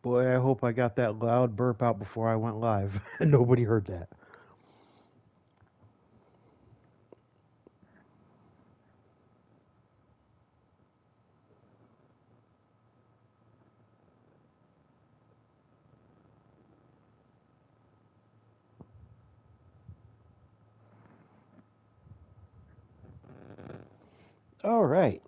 Boy, I hope I got that loud burp out before I went live. Nobody heard that. All right.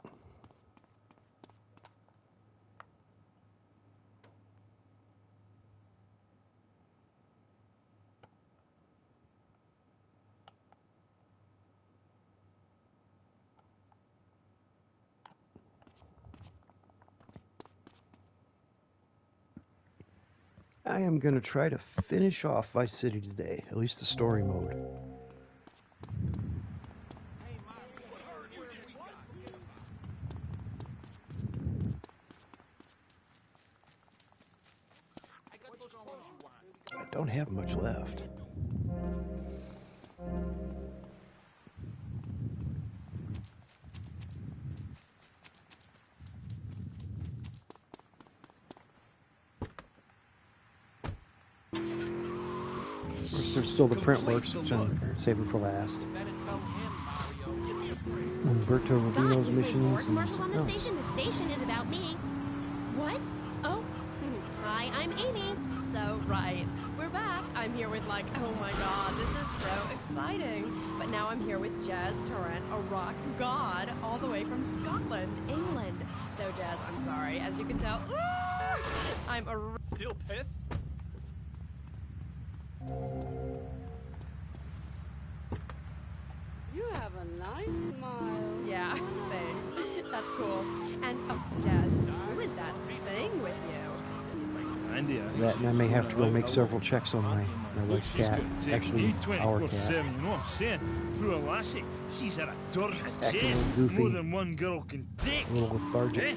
I am going to try to finish off Vice City today, at least the story mode. I don't have much left. Of course, there's still the print works, which I'm saving for last. Umberto Rubino's missions. Court martial on the station. The station is about me. What? Oh, hi, I'm Amy. So, right, we're back. I'm here with like, oh my god, this is so exciting. But now I'm here with Jazz Torrent, a rock god, all the way from Scotland, England. So, Jazz, I'm sorry. As you can tell, I'm a... Still pissed? You have a nice smile. Yeah, thanks. That's cool. And, oh, Jazz, who is that thing with you? That, and I may have to go make several checks on my wife's cat. Actually, our cat. You know what I'm saying? Poor lassie, she's at a turn of Acting chest goofy. more than one girl can take. A little lethargic. Eh?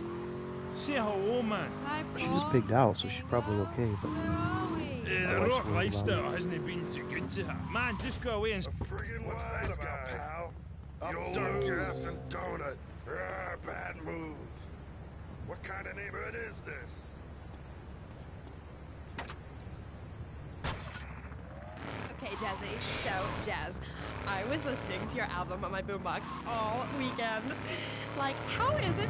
Say hello, man. Hi, She just pigged out, so she's probably okay, but... The wife's rock worried lifestyle about it. hasn't been too good to her. Man, just go away and... Friggin' what's that about, pal? You'll duck your ass and donut. Bad move. What kind of neighborhood is this? Okay, Jazzy. So, Jazz, I was listening to your album on my boombox all weekend. Like, how is it?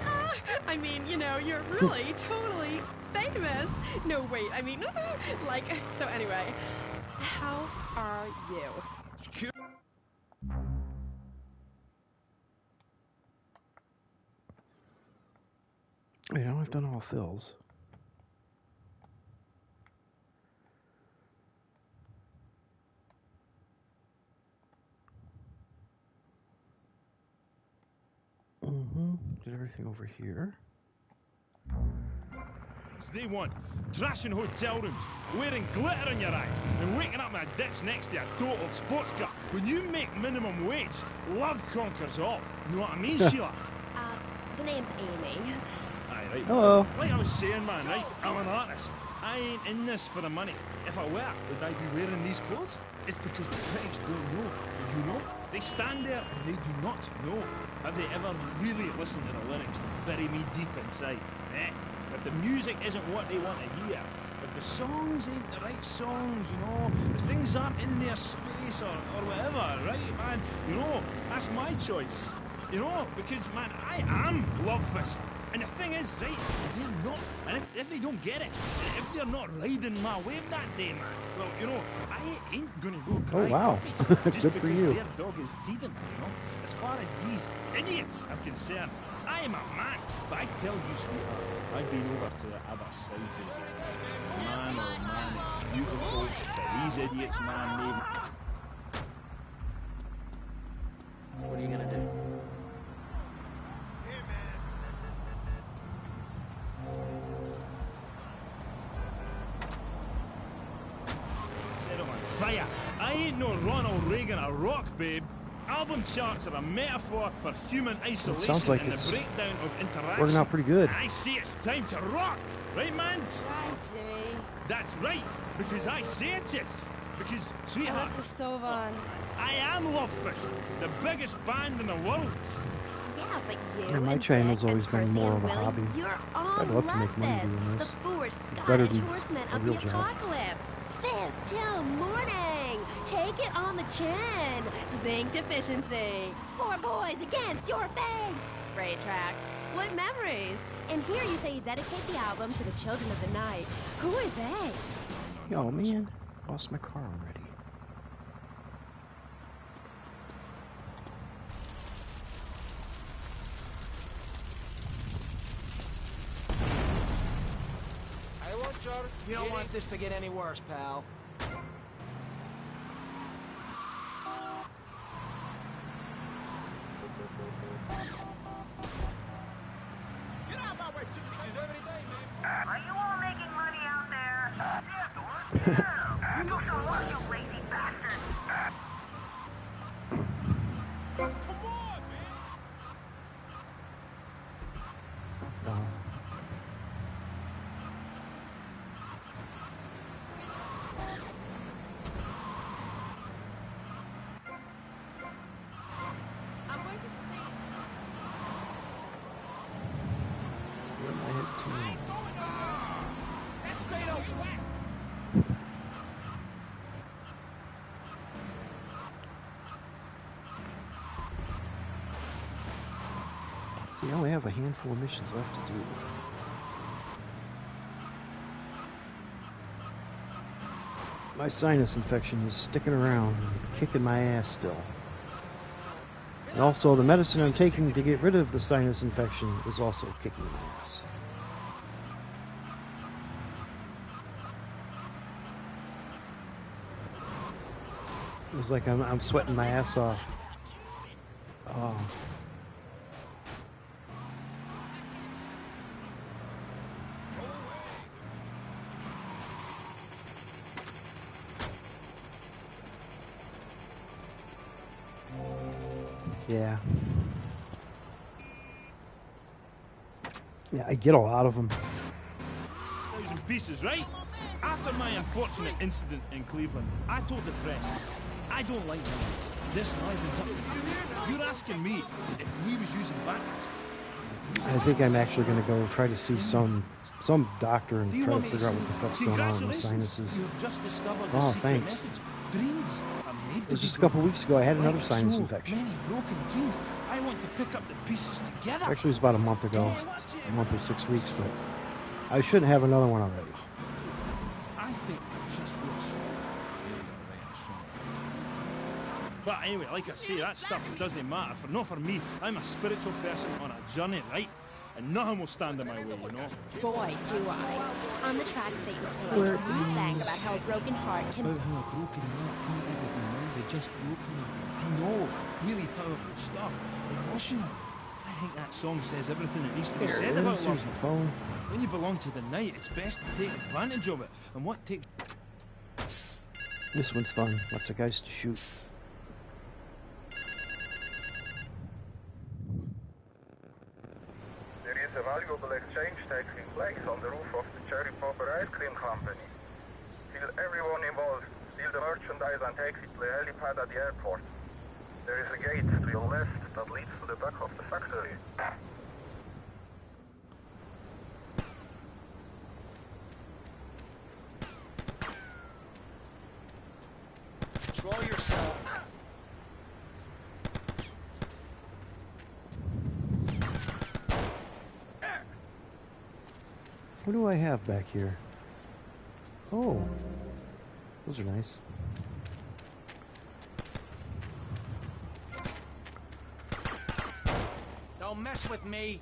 I mean, you know, you're really totally famous. No, wait, I mean, like, so anyway, how are you? Wait, now I've done all fills. Did everything over here. They want trashing hotel rooms, wearing glitter in your eyes, and waking up in a ditch next to a total sports car. When you make minimum wage, love conquers all. You know what I mean, Sheila? The name's Amy. Aye, right. Hello. Like I was saying, man, right? I'm an artist. I ain't in this for the money. If I were, would I be wearing these clothes? It's because the critics don't know. You know? They stand there and they do not know. Have they ever really listened to the lyrics to bury me deep inside? Eh? If the music isn't what they want to hear, if the songs ain't the right songs, you know, if things aren't in their space or whatever, right, man, you know, that's my choice. You know, because, man, I am Love Fist. And the thing is, right, they're not. And if they don't get it, if they're not riding my wave that day, man, well, you know, I ain't gonna go cry wow. puppies just Good for because you. their dog is teething, you know. As far as these idiots are concerned, I am a man. But I tell you, sweetheart, I've been over to the other side, baby. Man, oh man, it's beautiful. But these idiots, man, they... What are you gonna do? Set them on fire. I ain't no Ronald Reagan or rock, babe. Album charts are a metaphor for human isolation like and the it's breakdown of interaction. working out pretty good. I say it's time to rock, right, man? Right, Jimmy. That's right, because I say it is. Because, I sweetheart, left the stove on. I am Love Fist, the biggest band in the world. Yeah, but you Yeah, my and channel's Dick always and been Percy more and of a Willie, hobby. you're all I'd love to make money this. doing The this. four It's better Scottish than horsemen a of real the job. apocalypse. Fist till morning. Take it on the chin. Zinc deficiency. 4 boys against your face. Great tracks. What memories. And here you say you dedicate the album to the children of the night. Who are they? Oh man, lost my car already. You don't want this to get any worse, pal. Are you all making money out there? Yeah, Doris. Yeah. You do some work, you lazy bastard. Come on, man. Oh. I'm going to say. Where am I headed to now? See, I only have a handful of missions left to do. My sinus infection is sticking around and kicking my ass still. And also, the medicine I'm taking to get rid of the sinus infection is also kicking my ass. It was like I'm sweating my ass off. Oh. Yeah. Yeah, I get a lot of them. 1,000 pieces, right? After my unfortunate incident in Cleveland, I told the press, I don't like movies. This livens up the movie. If you're asking me if we was using backmask, I think I'm actually going to go try to see some doctor and do you try to want me to figure out say, what the fuck's going on with my congratulations, sinuses. you have just discovered the Oh, secret thanks. message. Dreams are made It to was be just a couple broken. weeks ago. I had another Like sinus so infection. many broken dreams. I want to pick up the pieces together. Actually, it was about a month ago. A month or 6 weeks, but I shouldn't have another one already. I think I just wrote a song. Maybe I'll write a song. But anyway, like I say, that stuff doesn't matter. Not for me. I'm a spiritual person on a journey, right? And nothing will stand in my way, you know? Boy, do I. On the track Satan's page, you sang about how a broken heart can... About how a broken heart can't ever be mended, just broken. I know. Really powerful stuff. Emotional. I think that song says everything that needs to be There said it about is. love. Here's the phone. When you belong to the night, it's best to take advantage of it. And what takes... This one's fun. Lots of guys to shoot. There is a valuable exchange taking place on the roof of the Cherry Popper Ice Cream Company. Kill everyone involved, steal the merchandise and take it to the helipad at the airport. There is a gate to your left that leads to the back of the factory. Control yourself. What do I have back here? Oh, those are nice. Don't mess with me.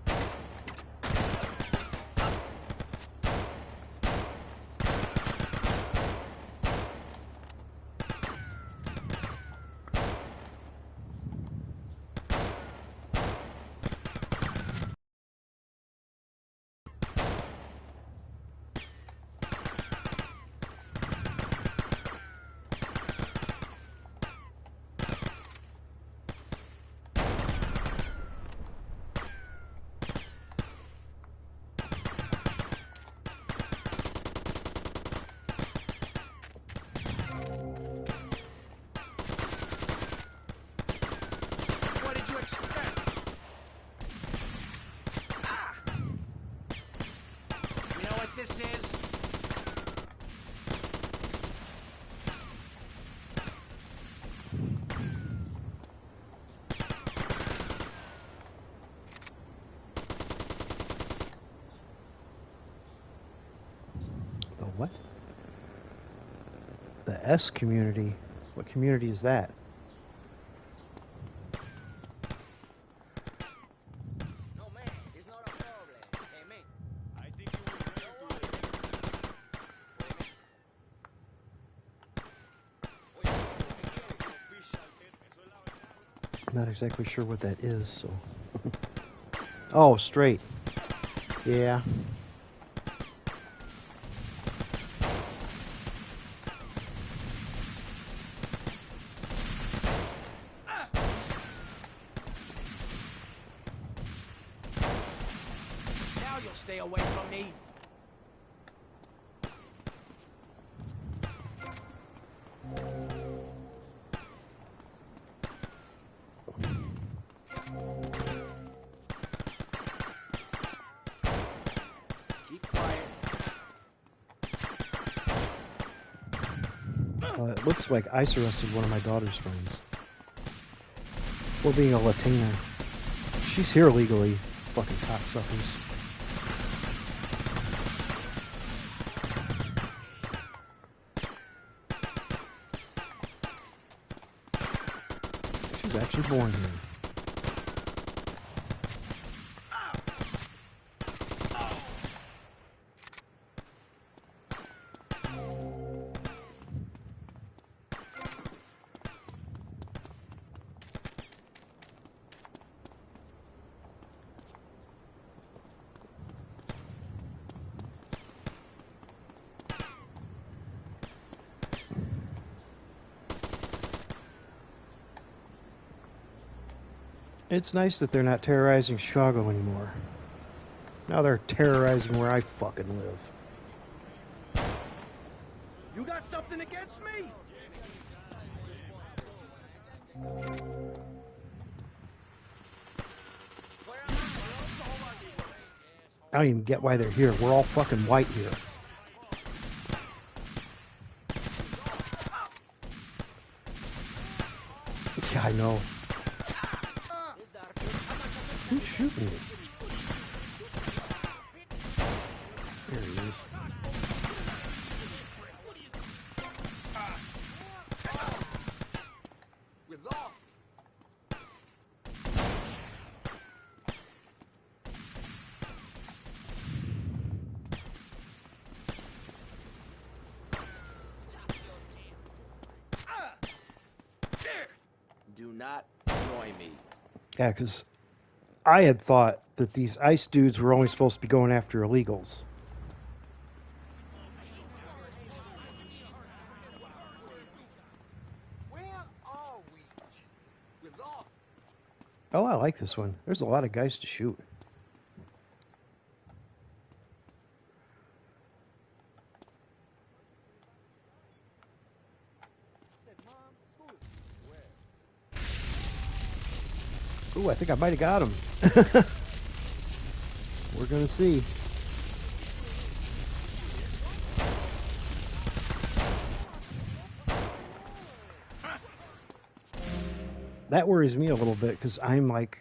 this is? The what? The S community. What community is that? No, man, it's not a problem. Hey, man. I think you will I'm not exactly sure what that is, so. Oh, straight. Yeah. Now you'll stay away from me. Keep quiet. It looks like ICE arrested one of my daughter's friends for being a Latina. She's here legally, fucking cocksuckers. She's actually born here. It's nice that they're not terrorizing Chicago anymore. Now they're terrorizing where I fucking live. You got something against me? I don't even get why they're here. We're all fucking white here. Yeah, I know. Who's shooting me? There he is. Do not annoy me. Yeah, because I had thought that these ICE dudes were only supposed to be going after illegals. Where are we? We're lost. Oh, I like this one. There's a lot of guys to shoot. Ooh, I think I might have got him. We're gonna see. That worries me a little bit because I'm like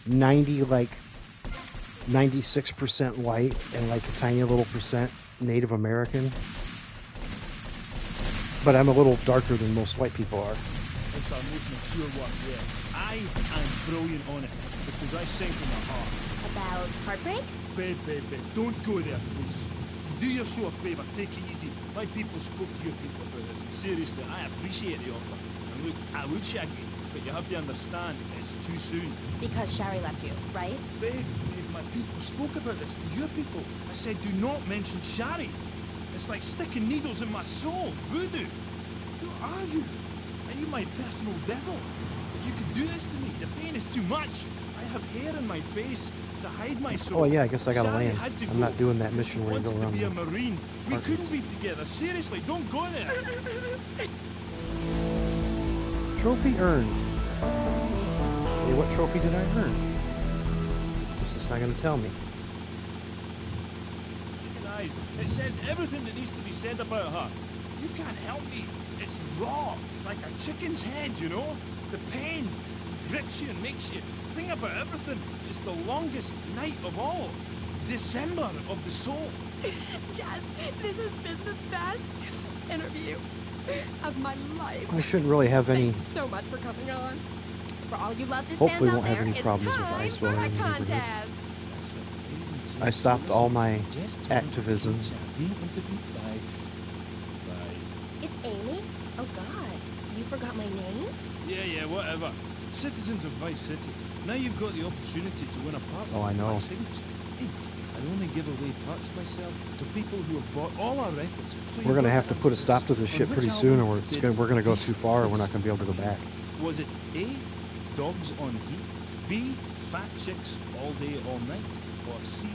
96% white and like a tiny little percent Native American. But I'm a little darker than most white people are. It's our most mature one yet. I am brilliant on it because I sing from the heart. About heartbreak? Babe, don't go there, please. Do yourself a favour, take it easy. My people spoke to your people about this, and seriously, I appreciate the offer. And look, I would shag you, but you have to understand, it's too soon. Because Shari left you, right? Babe, my people spoke about this to your people. I said, do not mention Shari. It's like sticking needles in my soul, voodoo. Who are you? Are you my personal devil? If you could do this to me, the pain is too much. I have hair in my face to hide my soul. Oh yeah, I guess I gotta Shari land. had to I'm go not doing that because mission she where you go wanted around to be a the Marine. We apartments. couldn't be together. Seriously, don't go there. Trophy earned. Hey, what trophy did I earn? This is not gonna tell me. advertised. It says everything that needs to be said about her. You can't help me. It's raw, like a chicken's head, you know? The pain grips you and makes you think about everything. It's the longest night of all. December of the soul. Jazz, this has been the best interview of my life. I shouldn't really have any. Thanks so much for coming on. For all you Love This Hopefully fans won't out have there, any it's problems with time ice for while my I'm in the neighborhood. contest. I stopped all my activism. Being interviewed by It's Amy? Oh God, you forgot my name? Yeah, whatever. Citizens of Vice City. Now you've got the opportunity to win a part Oh, I of know. my signature. I only give away parts of myself to people who have bought all our records. So We're gonna you've have to got put a answers stop to this on shit which pretty album soon, or did we're gonna go Beast too far, and we're not Feast gonna be able to go back. Was it A, Dogs on Heat, B, Fat Chicks All Day All Night, or C,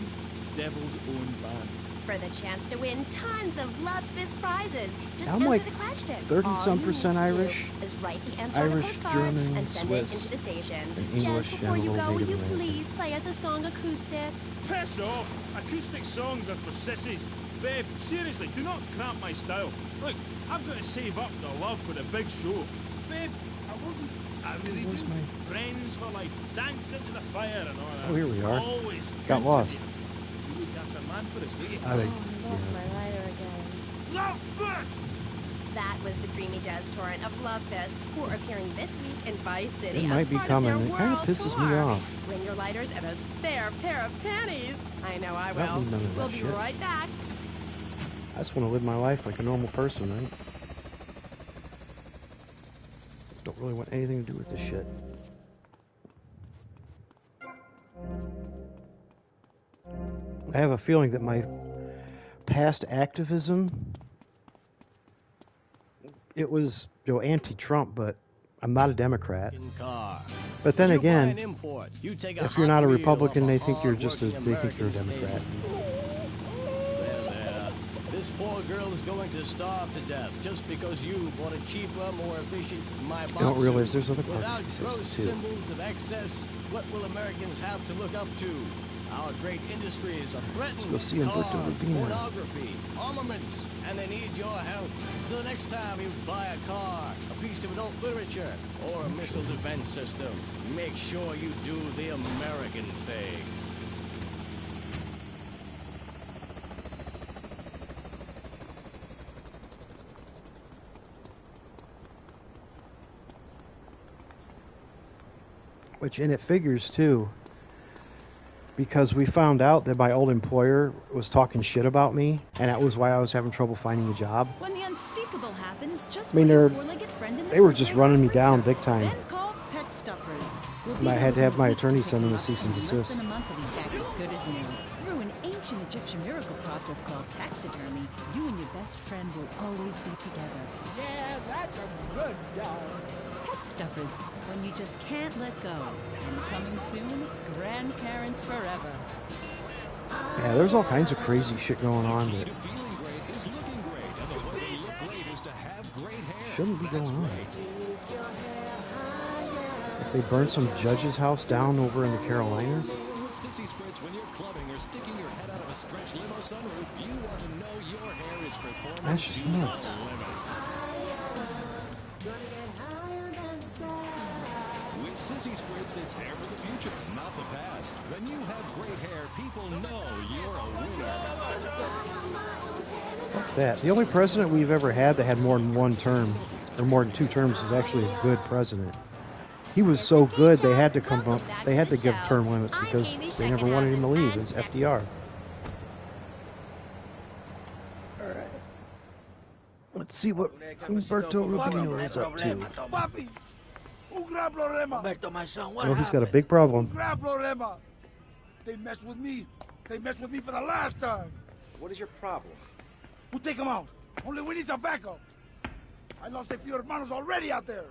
Devil's Own Band? For the chance to win tons of Love This prizes, just I'm answer like the question. 30-some All you percent need to do Irish. is write the answer on a Irish, postcard German, and send Swiss, it into the station. and Just English, before and a you little go, will you Native American. please play us a song acoustic? Piss off! Acoustic songs are for sissies. Babe, seriously, do not cramp my style. Look, I've got to save up the love for the big show. Babe, I love you. I really Where's do. my- Friends for life. Dance into the fire and all that. Oh, here we are. Always Got good to lost. be- You look after man for us, will you? I think, I lost yeah. my lighter again. Love first! That was the Dreamy Jazz Torrent of Love Fest, who are appearing this week in Vice City It as might be part coming. of It their kinda world pisses tour. me off. Bring your lighters and a spare pair of panties. I know I I will. don't need none of We'll that be shit. right back. I just want to live my life like a normal person, right? Don't really want anything to do with this shit. I have a feeling that my past activism, it was, anti-Trump, but I'm not a Democrat. Car. But then You buy an again, import, you take a if you're not a hot wheel Republican, off they a think you're just hard-working they think you're a American Democrat. There. This poor girl is going to starve to death just because you bought a cheaper, more efficient My Box don't realize suit. there's other parts Without besides gross the two. symbols of excess, what will Americans have to look up to? Our great industries are threatened. Let's go see Umberto Cars, Rubino. pornography, armaments, and they need your help. So the next time you buy a car, a piece of adult literature, or a missile defense system, make sure you do the American thing. And it figures too, because we found out that my old employer was talking shit about me, and that was why I was having trouble finding a job. When the unspeakable happens, just I mean, put your they're- four-legged friend in the they were just running me refrigerator down freezer. big time. Then call Pet Stuffers. We'll And I be had to there have my in a week attorney to send pick them a you up, cease and in desist. less than a month, you'll be back as good as new. Through an ancient Egyptian miracle process called taxidermy, you and your best friend will always be together. Yeah, that's a good dog. Pet Stuffers, when you just can't let go. And coming soon, Grandparents Forever. Yeah, there's all kinds of crazy shit going on that Feeling great is looking great, and the way to look great is to have great hair. shouldn't be going on. If they burned some judge's house down over in the Carolinas, Sissy Spritz, when you're clubbing or sticking your head out of a stretch limo sunroof, you want to know your hair is performing that's just to nuts. the limit. With Sissy Spritz, it's hair for the future, not the past. When you have great hair, people know you're a winner. Fuck that. The only president we've ever had that had more than one term, or more than two terms, is actually a good president. He was so good they had to come up, they had to give term limits because they never wanted him to leave. It was FDR. Alright. Let's see what Umberto Rubino is up to. Papi, un gran problema. Humberto, my son, what Oh, he's got a happened? big problem. Gran problema. They messed with me. They messed with me for the last time. What is your problem? We'll take them out. Only we need some backup. I lost a few hermanos already out there.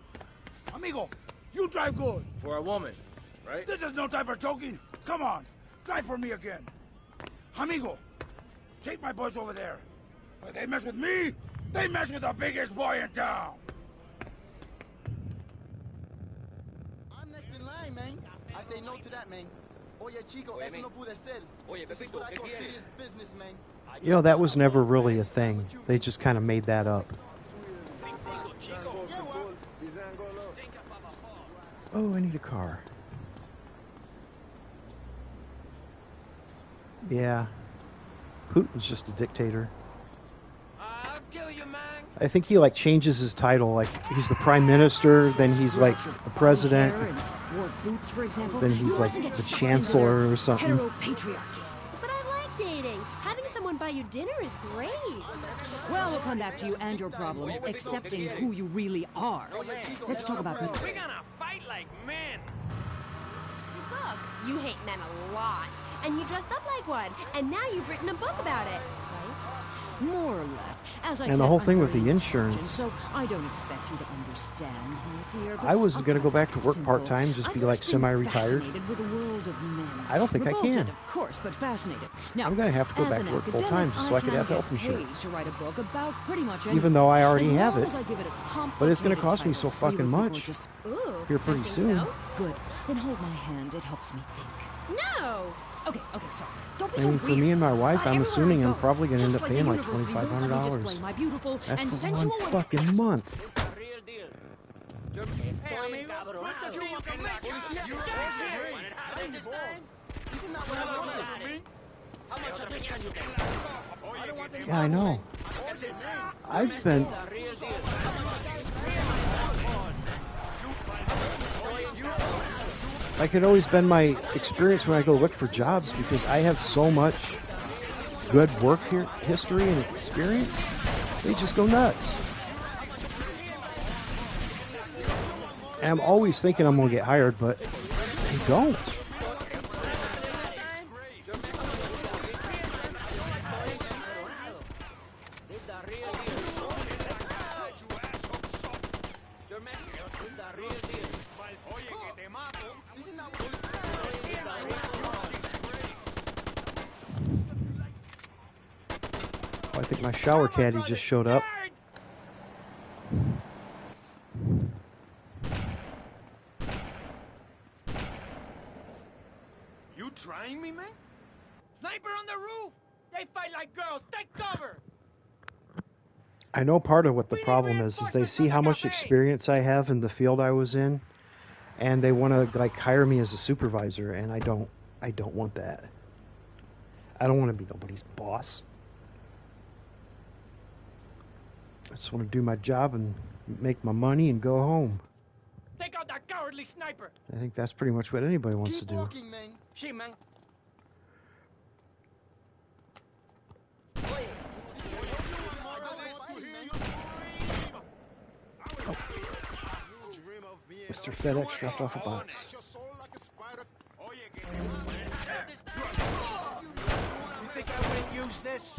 Amigo, you drive good. For a woman, right? This is no time for choking. Come on, drive for me again. Amigo, take my boys over there. If they mess with me, they mess with the biggest boy in town. I'm next in line, man. I say no to that, man. You know, that was never really a thing. They just kind of made that up. Oh, I need a car. Yeah. Putin's just a dictator. I think he like changes his title, like he's the prime minister, then he's like the president, then he's like the chancellor or something. But I like dating. Having someone buy you dinner is great. Well, we'll come back to you and your problems, accepting who you really are. Let's talk about me. We're gonna fight like men. Look, you hate men a lot, and you dressed up like one, and now you've written a book about it. More or less. As I And said, the whole I'm thing with very the intelligent, insurance. so I don't expect you to understand me, dear. But I was I'll going to try go back keep to work simple. part-time, just be I've like always been semi-retired. fascinated with the world of men. I don't think I Revolted, can. of course, but fascinated. Now, I'm going to have to go as back an to work academic, full-time just so I could can have get health paid insurance. to write a book about pretty much anything. Even though I already as have long it. as I give it a But it's going to complicated cost me title. so Are you fucking with me, much. gorgeous? Ooh, Here pretty you think soon. so? Good. Then hold my hand. It helps me think. No. Okay, sorry. Don't be I so mean, for weird. me and my wife, I'm Everywhere assuming I I'm go, probably going to end just up like paying the like university won't let me display $2,500. my beautiful That's and for sensual one fucking month. Hey, amigo, ¿cuánto sí you can make Yeah, I know. I've been... Like, it always been my experience when I go look for jobs because I have so much good work history and experience. They just go nuts. And I'm always thinking I'm going to get hired, but they don't. Oh, I think my shower caddy just showed up. You trying me, man? Sniper on the roof! They fight like girls! Take cover! I know part of what the problem is they see how much experience I have in the field I was in, and they want to like hire me as a supervisor, and I don't want that. I don't want to be nobody's boss. I just want to do my job and make my money and go home. Take out that cowardly sniper! I think that's pretty much what anybody wants to do. Walking, man. Sí, man. Mr. FedEx dropped off a box. You think I wouldn't use this?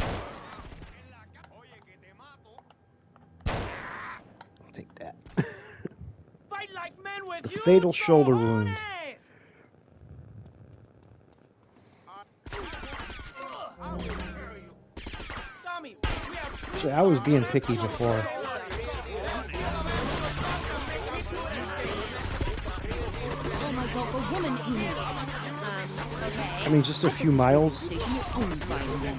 I'll take that. Fight like men with The you! fatal shoulder wound. Tommy, we have Actually, I was being picky before. Call myself a woman eater. I mean, just a few miles. Station is owned by men.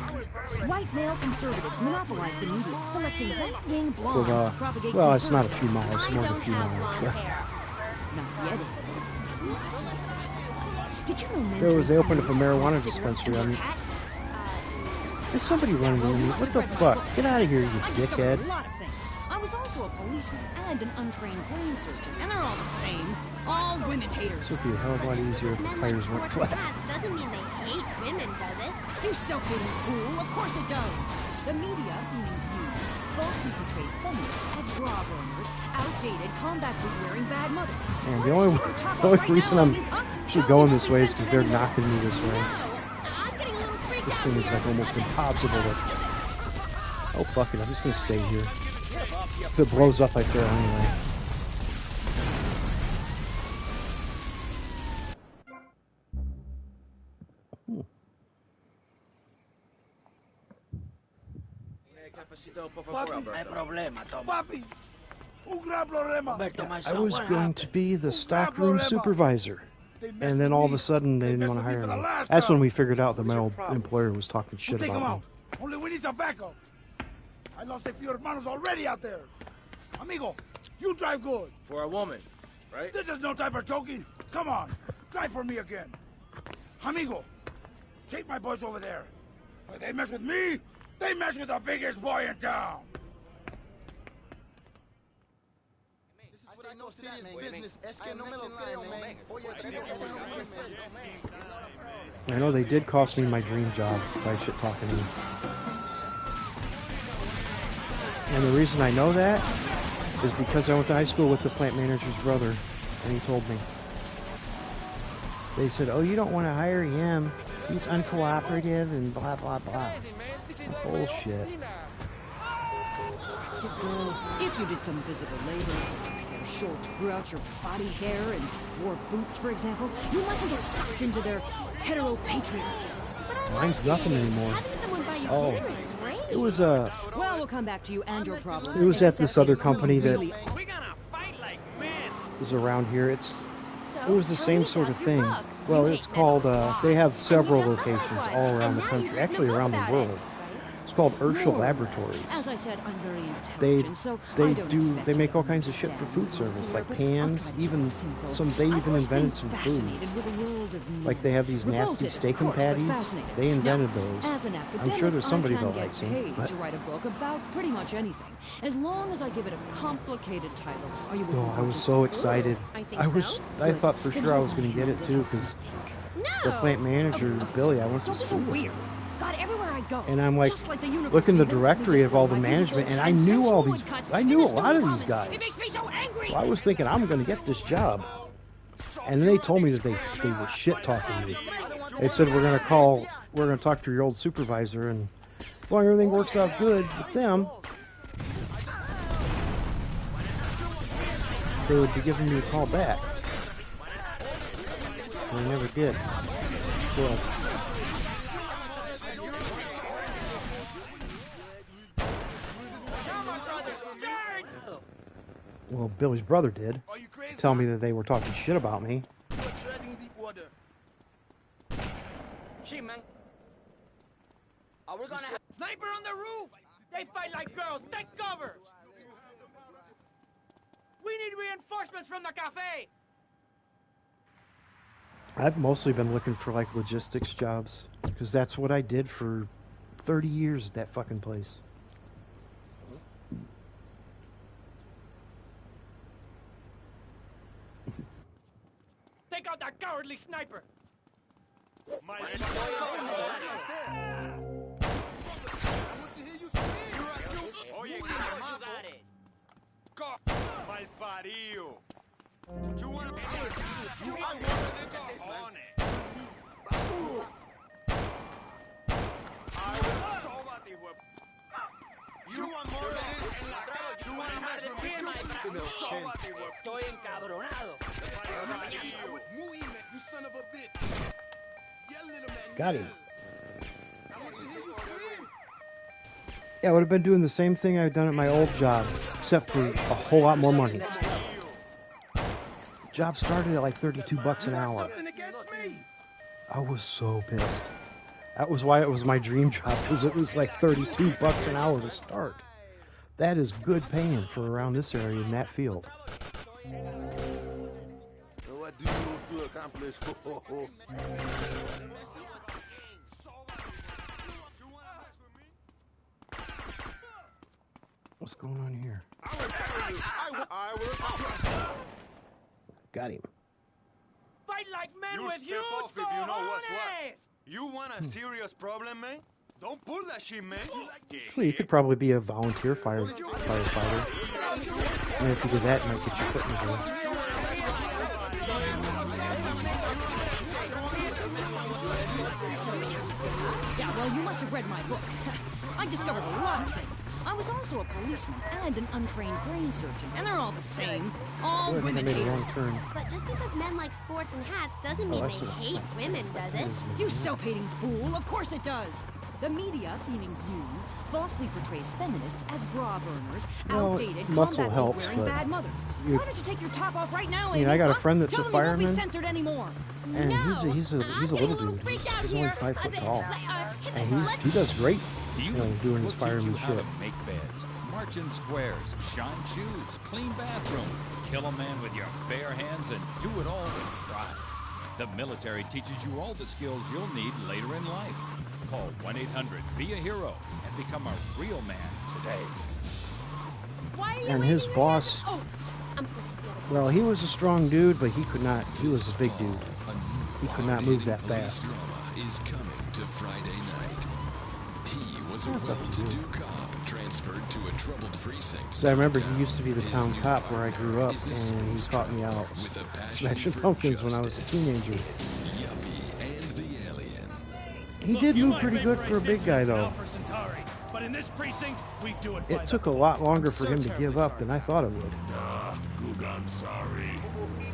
White male conservatives monopolize the media, selecting right-wing blogs With, to propagate well, it's not a conservatism. few miles, more than a few miles. But Not yet. Not yet. Did you know men there was, drink they opened up a animals, marijuana smoke cigarettes, dispensary. I and mean, wear hats? there's somebody running into me. What the fuck? Get out of here, you I discovered dickhead. a lot of things. I was also a policeman and an untrained brain surgeon, and they're all the same. All women haters. This would be a hell of a lot easier if the tires weren't flat. Hats doesn't mean they hate women, does it? You self-hating fool. Of course it does. The media, meaning you, falsely portrays feminists as bra burners, outdated, combat boot-wearing bad mothers. And Why the don't only, you take your top the off only right reason now, I'm I mean, huh? actually Tell me going what this way is sense because of they're anything. knocking me this way. I'm getting a little freaked This out thing is here. like almost impossible to... Oh, fuck it. I'm just going to stay here. If it blows up, I fail anyway. Papi, un gran problema. I was going to be the stockroom supervisor. And then all of a sudden, they didn't want to hire me. That's when we figured out that my old employer was talking shit Take him about out. me. Only we need some backup. I lost a few hermanos already out there. Amigo, you drive good. For a woman, right? This is no time for joking. Come on, drive for me again. Amigo, take my boys over there. They mess with me, they mess with the biggest boy in town. I know they did cost me my dream job by shit talking to me. And the reason I know that is because I went to high school with the plant manager's brother, and he told me. They said, oh, you don't want to hire him. He's uncooperative and blah, blah, blah. Bullshit. Active girl, if you did some physical labor, cut your hair short, grew out your body hair, and wore boots, for example, you mustn't get sucked into their heteropatriarchy. Mine's nothing anymore. Having someone buy you Oh, dinner is great. it was Well, we'll come back to you and your problems. It was at this except other you company that really was around here. It was the tell same me sort of about your thing. book. Well, You it's ain't called, they have several just got locations one. all around And the now country, you've actually written a around book the about it, world. It's called Urschel More or less. Laboratories. As I said, I'm very They intelligent, so I don't expect they you make to all kinds of shit for understand food service, dear, like but pans, I'll try to even keep it simple. they I've even always been invented some foods. fascinated with the world of Like they have these nasty Revolted, steak of and course, but patties. fascinated. They invented Now, those. As an academic, I'm sure there's somebody I can that get likes them. paid But to write a book about pretty much anything, as long as I give it a complicated title. Are you with me, oh, I was Burgess? so excited. I think so. I Good. thought for Then sure I hold was my going to get hand it to too, help me because think. the plant manager, Okay, Billy, I went to don't be so school with. weird. God, everywhere I go. And I'm like, just like the universe, look in the they never let me directory just of go all to the my management, beautiful and I knew all sensual these. woodcuts I in knew the a stone lot of these province. guys. It makes me so angry. So I was thinking I'm going to get this job, and then they told me that they were shit talking me. They said we're going to talk to your old supervisor, and as long as everything works out good with them, they would be giving me a call back. And they never did. Well, Billy's brother did. Tell me that they were talking shit about me. She, man. Are we gonna have... Sniper on the roof! They fight like girls! Take cover! We need reinforcements from the cafe! I've mostly been looking for like logistics jobs, because that's what I did for 30 years at that fucking place. Take out that cowardly sniper! Malparido. You want to Estoy encabronado. Got him. Yeah, I would have been doing the same thing I'd done at my old job, except for a whole lot more money. Job started at like $32 an hour. I was so pissed. That was why it was my dream job, because it was like $32 an hour to start. That is good paying for around this area in that field. What do you want to accomplish? What's going on here? Got him. Fight like men You with step huge off if you know what's what. cojones! You want a serious problem, man? Don't pull that shit, man. Actually, you could probably be a volunteer firefighter. And if you do that, it might get your foot in the door. Yeah, well, you must have read my book. I discovered a lot of things. I was also a policeman and an untrained brain surgeon, and they're all the same. All Boy, I think I women made a wrong haters. turn. But just because men like sports and hats doesn't mean I they see. hate women, does it? You self-hating fool. Of course it does. The media, meaning you, falsely portrays feminists as bra burners, Well, outdated, muscle combat helps, wearing but bad mothers. you- Why don't you take your top off right now, I mean, Amy? I got a huh? friend that's Tell a them you won't be fireman. censored anymore. And No, he's a I'm little getting a little dude. freaked out He's here. only 5 foot tall, Hit and the he does great. You Doing we'll his teach fireman you how shit. to make beds, march in squares, shine shoes, clean bathroom, kill a man with your bare hands, and do it all with pride. The military teaches you all the skills you'll need later in life. Call 1-800-BE-A-HERO and become a real man today. Why are you And waving his your boss, hand? Oh, I'm supposed to be the well, he was a strong dude, but he could not. He was a big dude. He could not move that Police fast. drama is coming to Friday night. He was a That's up to you. well-to-do cop transferred to a troubled precinct. So I remember he used to be the town cop where I grew up, and he caught me out smashing pumpkins when I was a teenager. Yuppie and the alien. He did move pretty good for a big guy, though. But in this precinct, we do it. It took a lot longer for him to give up than I thought it would. Goog, I'm sorry.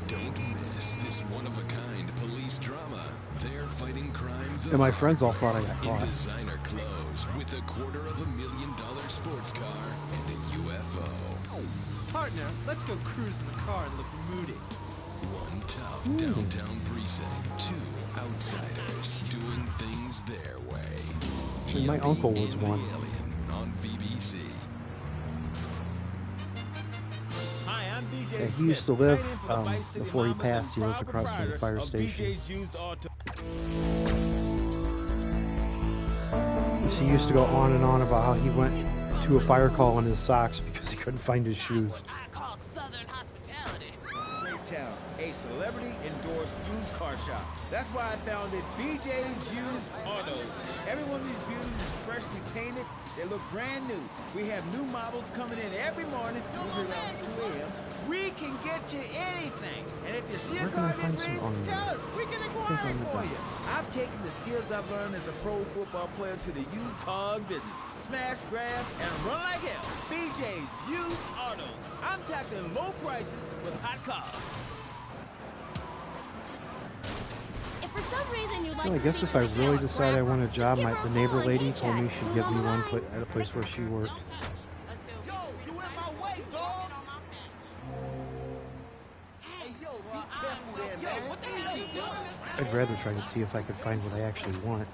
Don't miss this one-of-a-kind police drama. They're fighting crime the And my friends all thought I got in caught. designer clothes with $250,000 sports car and a UFO. Partner, let's go cruise in the car and look moody. One tough downtown precinct, two outsiders doing things their way. And my uncle was one. Alien on BBC. Hi, I'm BJ Yeah, he Smith. used to live, Training for the Vice City before he Llamas passed, he and lived proud across from the fire proprietor of station. BJ's Used Auto. He used to go on and on about how he went to a fire call in his socks because he couldn't find his shoes. Great Town, a celebrity-endorsed used car shop. That's why I founded BJ's Used Autos. Every one of these beauties is freshly painted. They look brand new. We have new models coming in every morning, usually around 2 a.m. We can get you anything. And if you see a car that fits, tell us. We can acquire it for you. I've taken the skills I've learned as a pro football player to the used car business. Smash, grab, and run like hell. BJ's Used Autos. I'm tackling low prices with hot cars. If for some reason you'd like Well, I to guess speak if to I a really Gallup decide I rapper, want a just job, give her a the call neighbor and lady paycheck. told me she'd Who's give on me the one line? at a place where she worked. Yo, you in my way, dog. Hey, yo, be careful there, man. What the hell you doing? I'd rather try to see if I could find what I actually want.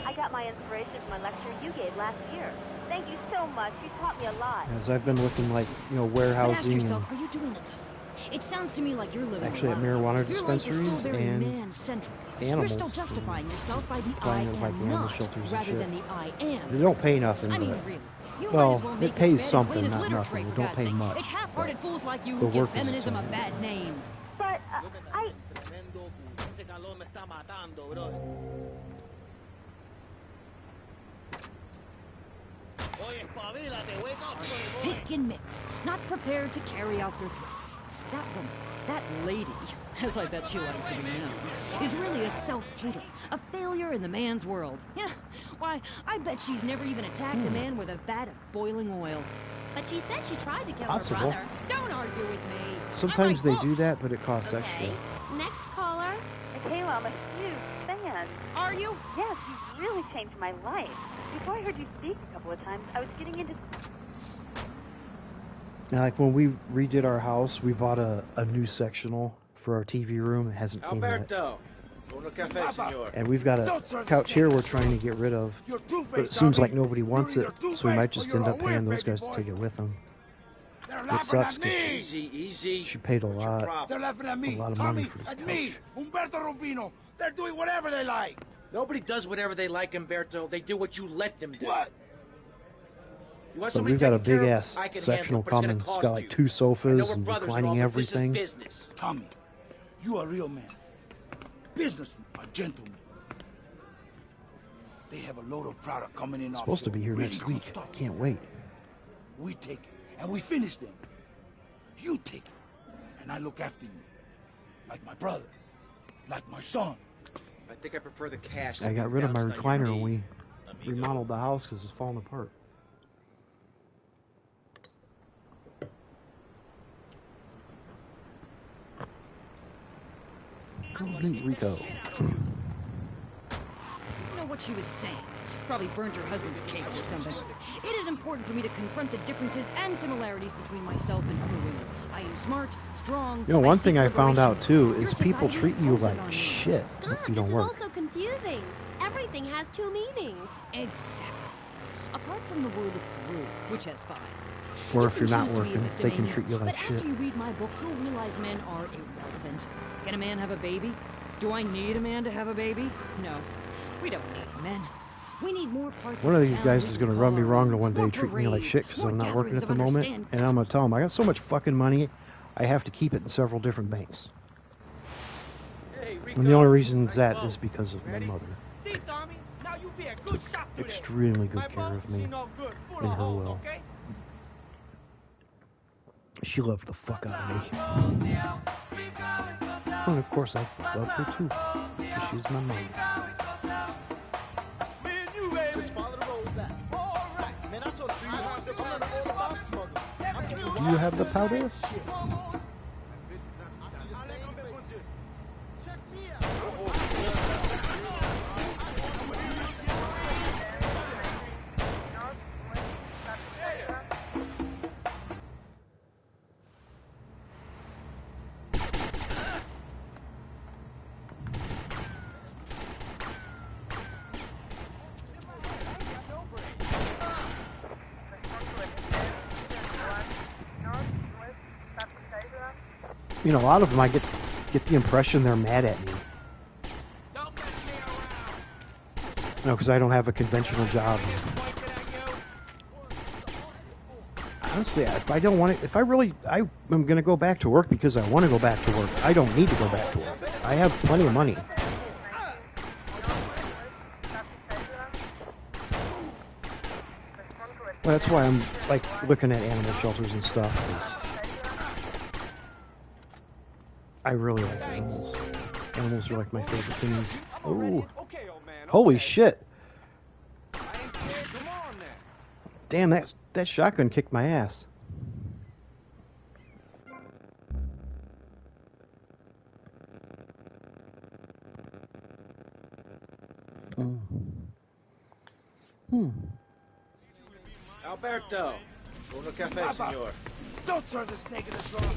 I got my inspiration from a lecture you gave last year. Thank you so much. You taught me a lot. As I've been looking like, But ask warehousing and yourself, are you doing enough? It sounds to me like you're living actually at a lie. marijuana Your life is still dispensaries very and man-centric. You're animals. still justifying yourself by the I Flying with, like, am animal not, shelters and rather shit. than the I am. They don't pay nothing, I mean, but really. You well, might as well make it pays his bed and something, clean his not litter nothing. tray, It for don't God's pay sake. much. It's half-hearted fools like you the who give work is feminism a insane. bad name. But, I... Pick and mix, not prepared to carry out their threats. That woman, that lady, as I bet she likes to be known, is really a self-hater, a failure in the man's world. Yeah, why, I bet she's never even attacked a man with a vat of boiling oil. But she said she tried to kill Possible. her brother. Don't argue with me. sometimes they do that, but it costs Okay. extra. Next caller. Michaela, I'm a huge fan. Are you? Yes, you've really changed my life. Before I heard you speak a couple of times, I was getting into... Now, like when we redid our house, we bought a new sectional for our TV room. It hasn't came yet. Alberto, uno café, senor. And we've got a couch here we're trying to get rid of, but it seems like nobody wants it, so we might just end up paying those guys to take it with them. It sucks because Easy, easy. she paid a lot They're laughing at me, of Tommy, money for this at me, couch. Umberto Rubino. They're doing whatever they like. Nobody does whatever they like, Umberto. They do what you let them do. What? You want So somebody we've got a taken care big of? ass I can sectional handle it, but it's coming. gonna It's cost got like you. 2 I know sofas we're and brothers and reclining all, but this is everything. business. Tommy, you a real man. Businessman, a gentleman. They have a load of product coming in. It's supposed to be here next week. I can't wait. We take it, and we finish them. You take it, and I look after you. Like my brother. Like my son. I think I prefer the cash. I got rid of my recliner when we remodeled the house because it's falling apart. Go meet Rico. what she was saying. Probably burned her husband's cakes or something. It is important for me to confront the differences and similarities between myself and other women. I am smart, strong. You know, one thing I found out too Your is people society treat you imposes like on you. shit God, if you this don't is work. also confusing. Everything has two meanings. Exactly. Apart from the word through, which has 5. Or You if can you're not choose to be a working, they can victimania, treat you like but shit. after you read my book, you'll realize men are irrelevant. Can a man have a baby? Do I need a man to have a baby? No. We don't need men. We need more parts One of of these town guys we is can going to call run me our wrong own. to one day, More treat me like parades, shit because more I'm not working gatherings at the of moment. understand- And I'm going to tell him, I got so much fucking money, I have to keep it in several different banks. Hey, And the only reason that is because of my mother. See, Tommy, now you be a good shot today. Extremely My good care boat, of me she no good, full in of her holes, will. okay? She loved the fuck out of me. And of course, I love her too. Because she's my mom. Do you have the powder? You know, a lot of them I get the impression they're mad at me. No, because I don't have a conventional job. Honestly, if I don't want it, if I am going to go back to work because I want to go back to work. I don't need to go back to work. I have plenty of money. Well, that's why I'm like looking at animal shelters and stuff. 'Cause I really like animals. Animals are like my favorite things. Oh, holy shit! Damn, that shotgun kicked my ass. Alberto, uno café, Papa, senor. don't serve the snake in the straw.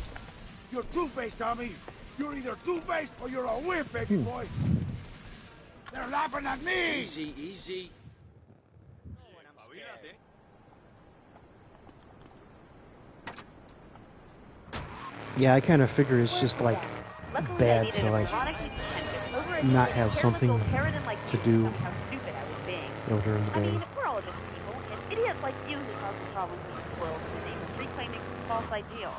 You're two-faced, Tommy. You're either two-faced or you're a wimp, baby boy. They're laughing at me. Easy, easy. Yeah, I kind of figure it's just like bad to like not have something to do, during the I day. mean, we're all just people, and idiots like you who cause the problems in this world in the name of reclaiming some false ideal.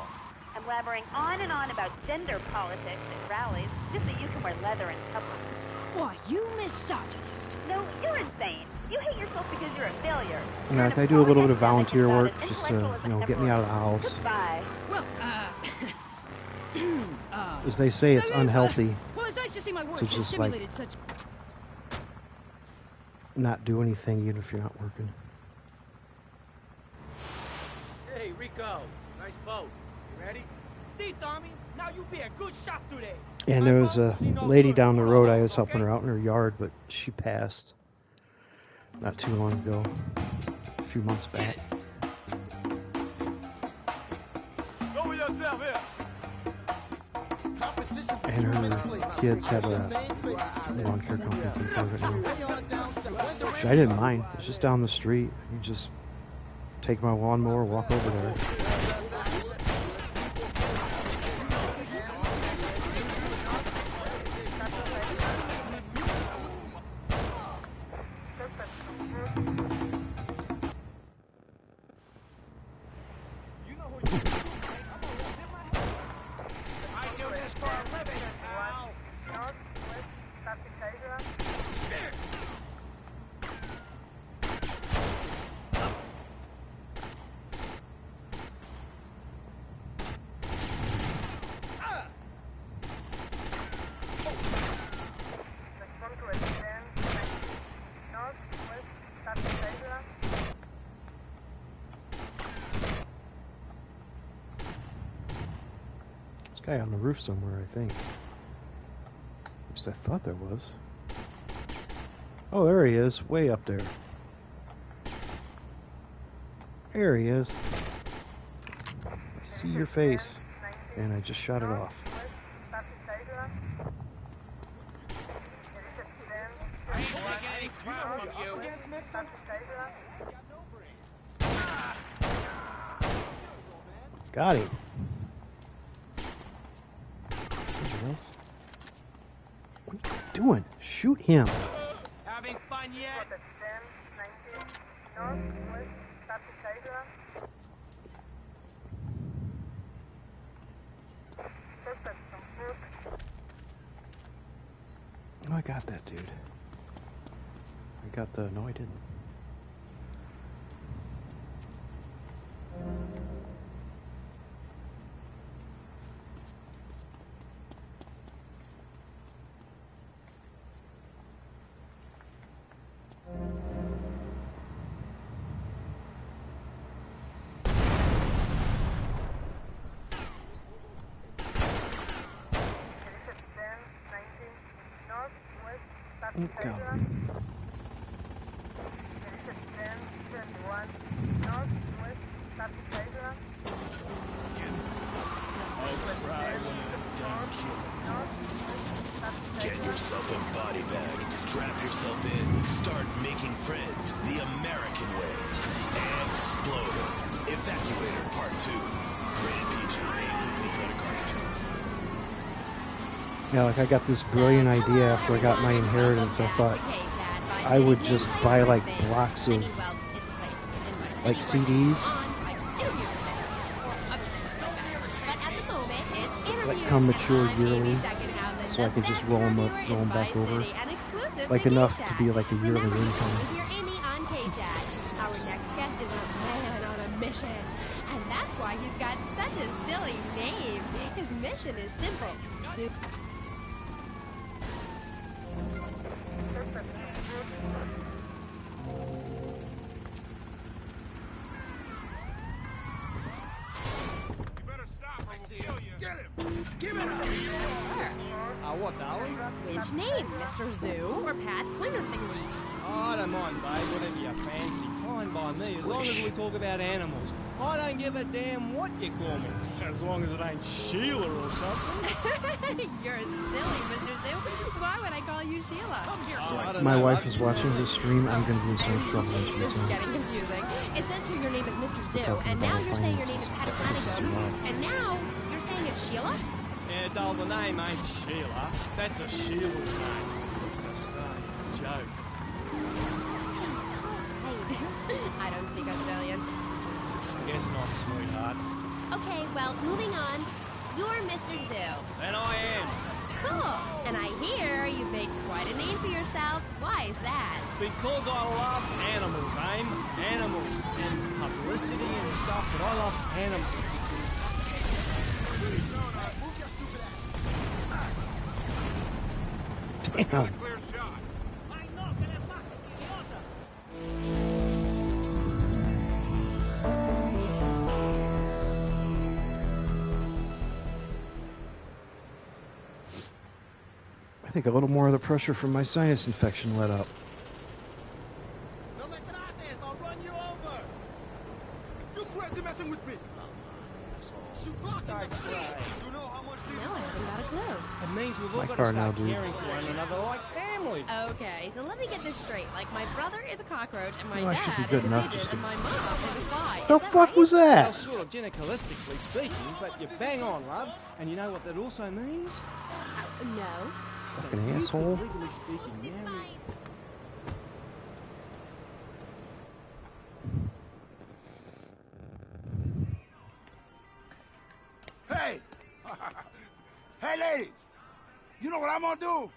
And blabbering on and on about gender politics at rallies just so you can wear leather and public. Why, you misogynist. No, you're insane. You hate yourself because you're a failure. And I do a little bit of volunteer work just to, get me out of the house. Goodbye. Well, As they say, it's unhealthy well, it's nice to see my work to has just like stimulated such... not do anything even if you're not working. Hey, Rico, nice boat. You ready? See, Tommy, now you be a good shot today. And there was a lady down the road. I was helping her out in her yard, but she passed not too long ago, a few months back. Go with yourself here. And her kids have a lawn care company taking care of it now. Which I didn't mind. It's just down the street. You just take my lawnmower, walk over there. Guy on the roof somewhere, I think. At least I thought there was. Oh, there he is, way up there. There he is. I see your face, and I just shot it off. Got him. Something else? What are you doing? Shoot him. Having fun yet? Oh, I got that, dude. I got the... No, I didn't. Go. Get yourself a body bag, strap yourself in, start making friends the American way. Exploder. Evacuator Part 2. Rated PG, aimed at patriotic carnage. Yeah, like I got this brilliant idea after I got my inheritance. I thought I would just buy like blocks of like CDs, like come mature yearly, so I could just roll them up, roll them back over, like enough to be like a yearly income. Our next guest is a man on a mission, and that's why he's got such a silly name. His mission is simple. What, darling? Which name, Mr. Zoo or Pat Flingerfingley? Oh, I don't mind, babe. Whatever you fancy. Fine by me, as long as we talk about animals. I don't give a damn what you call me. As long as it ain't Sheila or something. You're silly, Mr. Zoo. Why would I call you Sheila? Come here, My wife is watching this stream. I'm going to be in so much trouble when she This gets is home. getting confusing. It says here your name is Mr. Zoo, and now you're saying your name is Patty Flanagan, and now you're saying it's Sheila? Yeah, doll, the name ain't Sheila. That's a Sheila's name. It's an Australian joke. I don't speak Australian. Guess not, sweetheart. Okay, well, moving on. You're Mr. Zoo. And I am. Cool. And I hear you've made quite a name for yourself. Why is that? Because I love animals, Aim. Animals. And publicity and stuff, but I love animals. Damn. I think a little more of the pressure from my sinus infection let up. No me trates, I'll run you over. You crazy messing with me. You fucking You know how much No, I haven't got a clue. It means we've all My got car to start now, dude. caring for one another like family. Okay, so let me get this straight. Like, my brother is a cockroach, and my Well, that should be dad good is a enough pigeon, just to- and my mom is a fly. The Is that fuck right? was Well, that? sort of gynecalistically speaking, but you're bang on, love. And you know what that also means? No. Fucking You could, asshole. legally speaking, marry... Hey! Hey, ladies! You know what I'm gonna do?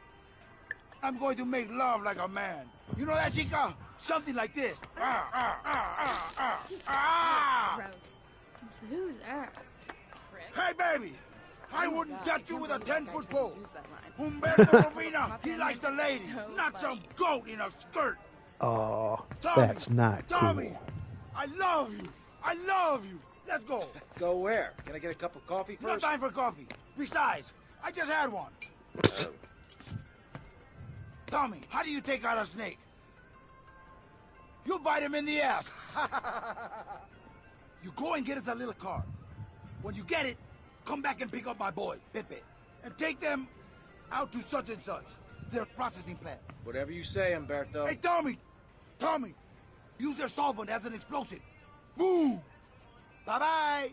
I'm going to make love like a man. You know that, chica? Something like this. Gross. Who's that? Hey, baby! I wouldn't touch you with a 10-foot pole. Humberto Robina, he likes the ladies, not some goat in a skirt. Oh, Tommy, that's not Tommy, cool. I love you. I love you. Let's go. Go where? Can I get a cup of coffee No first? time for coffee. Besides, I just had one. Tommy, how do you take out a snake? You bite him in the ass. You go and get us a little car. When you get it, come back and pick up my boy, Pepe, and take them out to such and such, their processing plant. Whatever you say, Umberto. Hey, Tommy! Tommy! Use their solvent as an explosive. Boom! Bye-bye!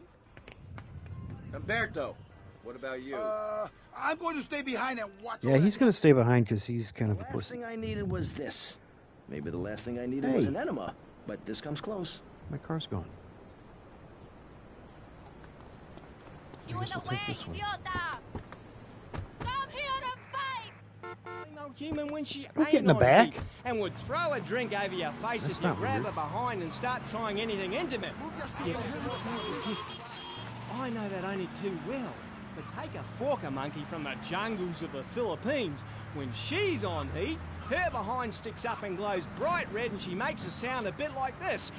Umberto, what about you? I'm going to stay behind and watch. Yeah, he's going to stay behind because he's kind of a Last pussy. thing I needed was this. Maybe the last thing I needed Hey. was an enema, but this comes close. My car's gone. I guess we'll take this one. Female human when she Don't ain't get in the on back. heat and would throw a drink over your face That's if you not grab weird. her behind and start trying anything intimate. You can't tell the difference. I know that only too well. But take a forker monkey from the jungles of the Philippines. When she's on heat, her behind sticks up and glows bright red and she makes a sound a bit like this.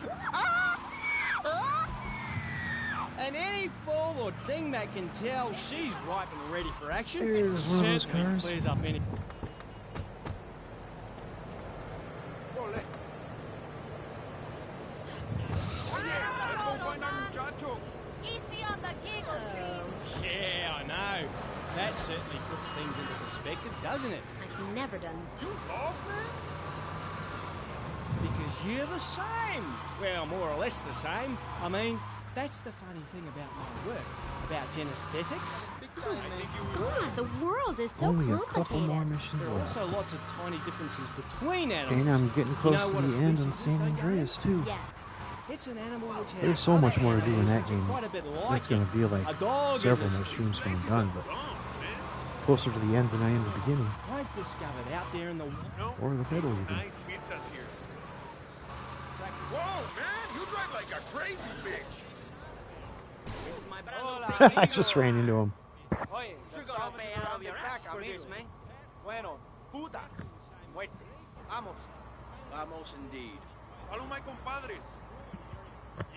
And any fool or dingbat can tell she's ripe and ready for action. Here's one of those Certainly cars. clears up any... Yeah, I know. That certainly puts things into perspective, doesn't it? I've never done. You lost, man? Because you're the same. Well, more or less the same. I mean, that's the funny thing about my work, about genesthetics. God, the world is so Only a couple complicated. more missions There are left. also lots of tiny differences between animals. And I'm getting close You know what to a the end on species is, San don't you? Andreas, too. Yes. It's an animal which has There's so other much more to do in animals that which are game. quite a bit like That's going to be like A dog is several a more streams when I'm done, but Oh, closer to the end than I am the beginning. I've discovered out there in the Or the middle, even. Nice pizzas here. Whoa, man! You drive like a crazy bitch. I just ran into him. Oye, you're gonna pay out of your ass for this, man. Bueno, putas. Muerte. Vamos. Vamos indeed. Follow my compadres.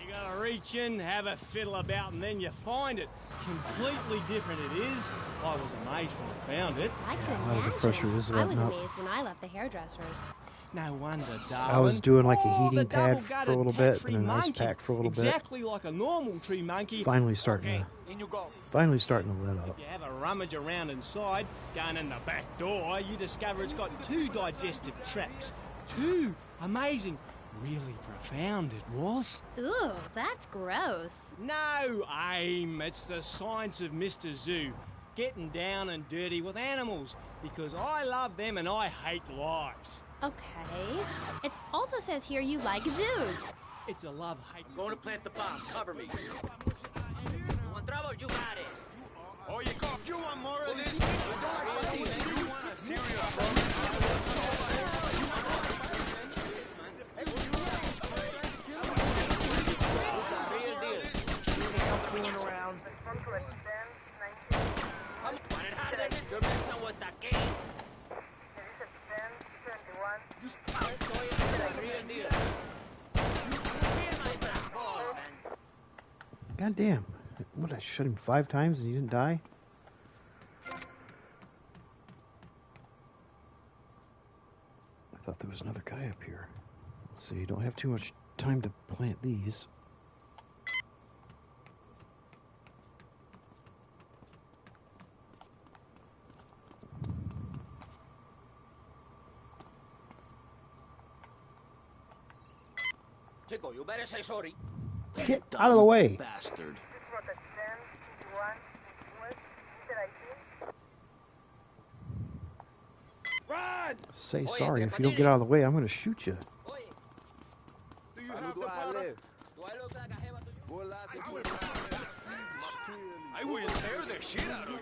You gotta reach in, have a fiddle about, and then you find it. Completely different it is. I was amazed when I found it. I can Wow, the pressure imagine. is I was letting up. amazed when I left the hairdressers. No wonder, darling. I was doing like a Oh, heating the pad for a double-gutted little bit, tree and an ice monkey. pack for a little bit. Exactly like a normal tree monkey. Finally starting Okay, to, in you go. finally starting to let up. If you have a rummage around inside, going in the back door, you discover it's got 2 digestive tracts. 2! Amazing. Really profound it was. Ooh, that's gross. No, Aim. It's the science of Mr. Zoo. Getting down and dirty with animals. Because I love them and I hate lies. Okay. It also says here you like zoos. It's a love-hate. I'm going to plant the bomb. Cover me. You want trouble? You got it. Oh, you want more of this? You want a serious Real deal. You can come fooling around. Want it harder? You're messing with the king. Real deal. God damn. What, I shot him 5 times and he didn't die? I thought there was another guy up here. Let's see, don't have too much time to plant these. Chico, you better say sorry. Get out of the way! Bastard. Run! Say sorry, if you don't get out of the way, I'm gonna shoot you. Do you have the powder? Do I look like a jeva to you? Well, I will tear the shit out of you.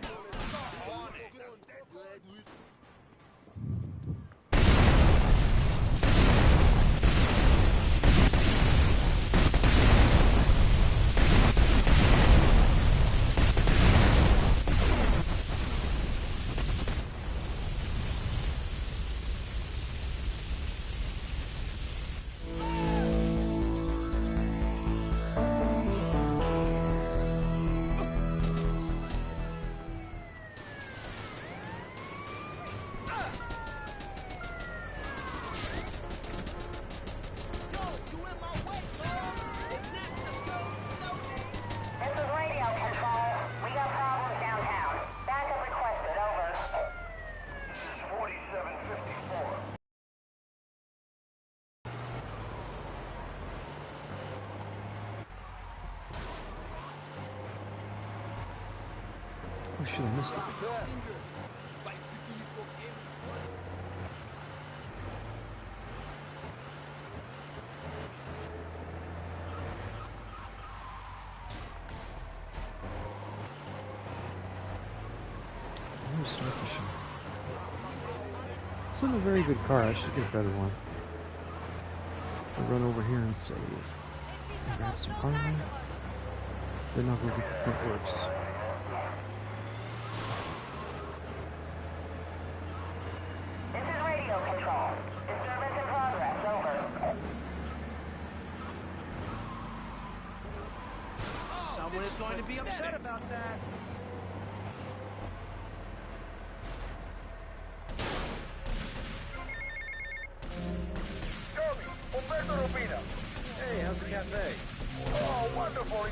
should have missed it. Starfishing. It's not a very good car. I should get a better one. I'll run over here and save. And grab some parliament. Then I'll go get the printworks. This is radio control. Disturbance in progress. Over. Someone is going to be upset about that. Umberto Rubina. Hey, how's the cafe? Oh, wonderful.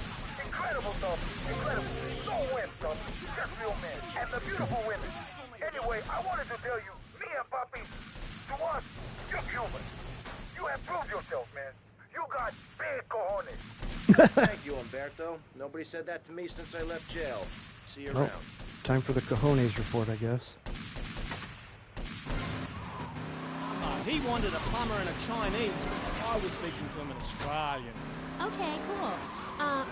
Incredible stuff. Incredible. No wind stuff. Just real men. And the beautiful women. Anyway, I wanted to tell you, me and Papi, to us, you're Cuban. You have proved yourself, man. You got big cojones. Thank you, Umberto. Nobody said that to me since I left jail. See you around. Time for the cojones report, I guess. He wanted a plumber and a Chinese. I was speaking to him in Australian. Okay, cool.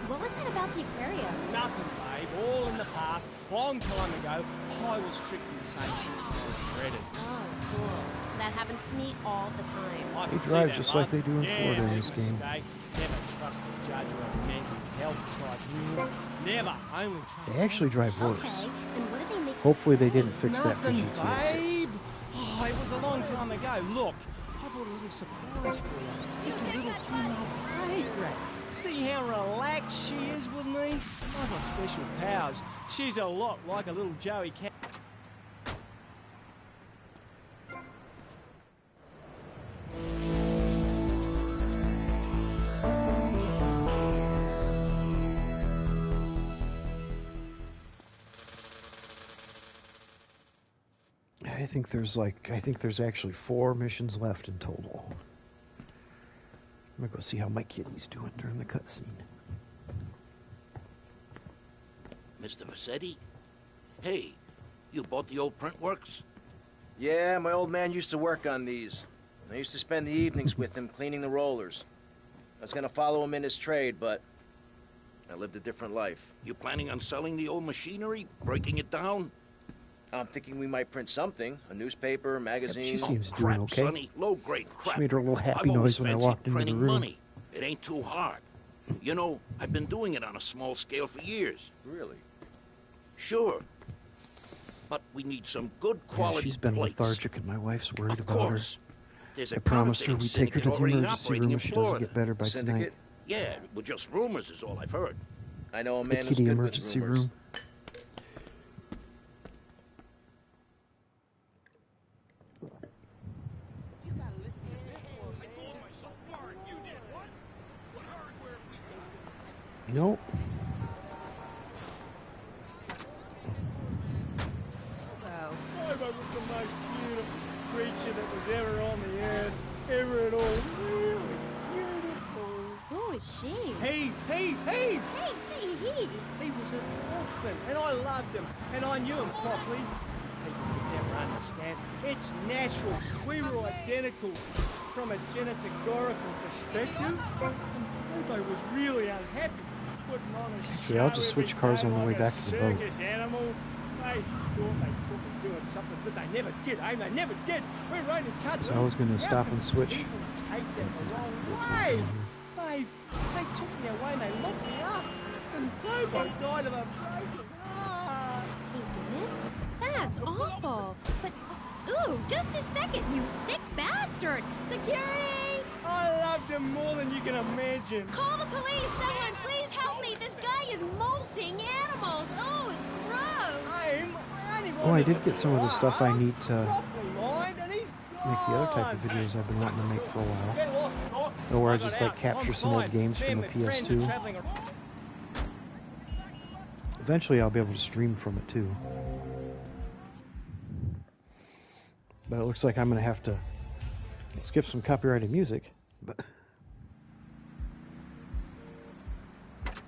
What was that about the aquarium? Nothing, babe. All in the past. Long time ago, I was tricked into saying something I regretted. Oh, cool. That happens to me all the time. I They can see drive that, just love. like they do in Florida in this big game. mistake. Never trust a judge or a mental health tribunal. Never. Only trust. They actually drive worse. Okay, and what do they make Hopefully you they say? didn't fix that for Nothing, GTA 6. babe. Oh, it was a long time ago. Look, I brought a little surprise for you. It's a little female playground. See how relaxed she is with me? I've got special powers. She's a lot like a little Joey cat. I think there's actually 4 missions left in total. I'm gonna go see how my kitty's doing during the cutscene. Mr. Vassetti? Hey, you bought the old Printworks? Yeah, my old man used to work on these. I used to spend the evenings with him cleaning the rollers. I was gonna follow him in his trade, but I lived a different life. You planning on selling the old machinery? Breaking it down? I'm thinking we might print something. A newspaper, magazine. She seems crap, doing okay. Sonny. Low-grade crap. She made her little happy I've always noise when I fancied walked into the printing room. money. It ain't too hard. You know, I've been doing it on a small scale for years. Really? Sure. But we need some good Yeah, quality she's been plates. lethargic and my wife's worried Of about her. course. There's a I promised her counterfeiting we'd take her to the syndicate already emergency operating room in if she doesn't Florida. get better by Syndicate? tonight. Yeah, well, just rumors is all I've heard. I know a The man who's kitty good emergency with rumors. room. Nope. Wow. Bobo was the most beautiful creature that was ever on the earth. Ever at all. Really beautiful. Who is she? He. He. He was a dolphin, and I loved him, and I knew him properly. People could never understand. It's natural. We were identical from a genetagorical perspective. And Bobo was really unhappy. Putting on a show Okay, I'll just switch every cars day on the way like a back to the boat. circus animal. They thought they could be doing something, but they never did, eh? They never did. We're only cut. So I was gonna stop and switch. People take that the wrong way. They took me away and they locked me up. And Bobo died of a broken heart. He didn't? That's awful. But, ooh, just a second, you sick bastard! Security! I loved him more than you can imagine. Call the police! Someone please help me! This guy is molting animals! Oh, it's gross! Oh, I did get some of the stuff I need to Properly lined, and he's make the other type of videos I've been wanting to make for a while. Get lost, North. Or where I I got just like out. capture I'm some old fine. games Me from and the my friends are PS2. traveling around. Eventually I'll be able to stream from it too. But it looks like I'm gonna have to skip some copyrighted music. But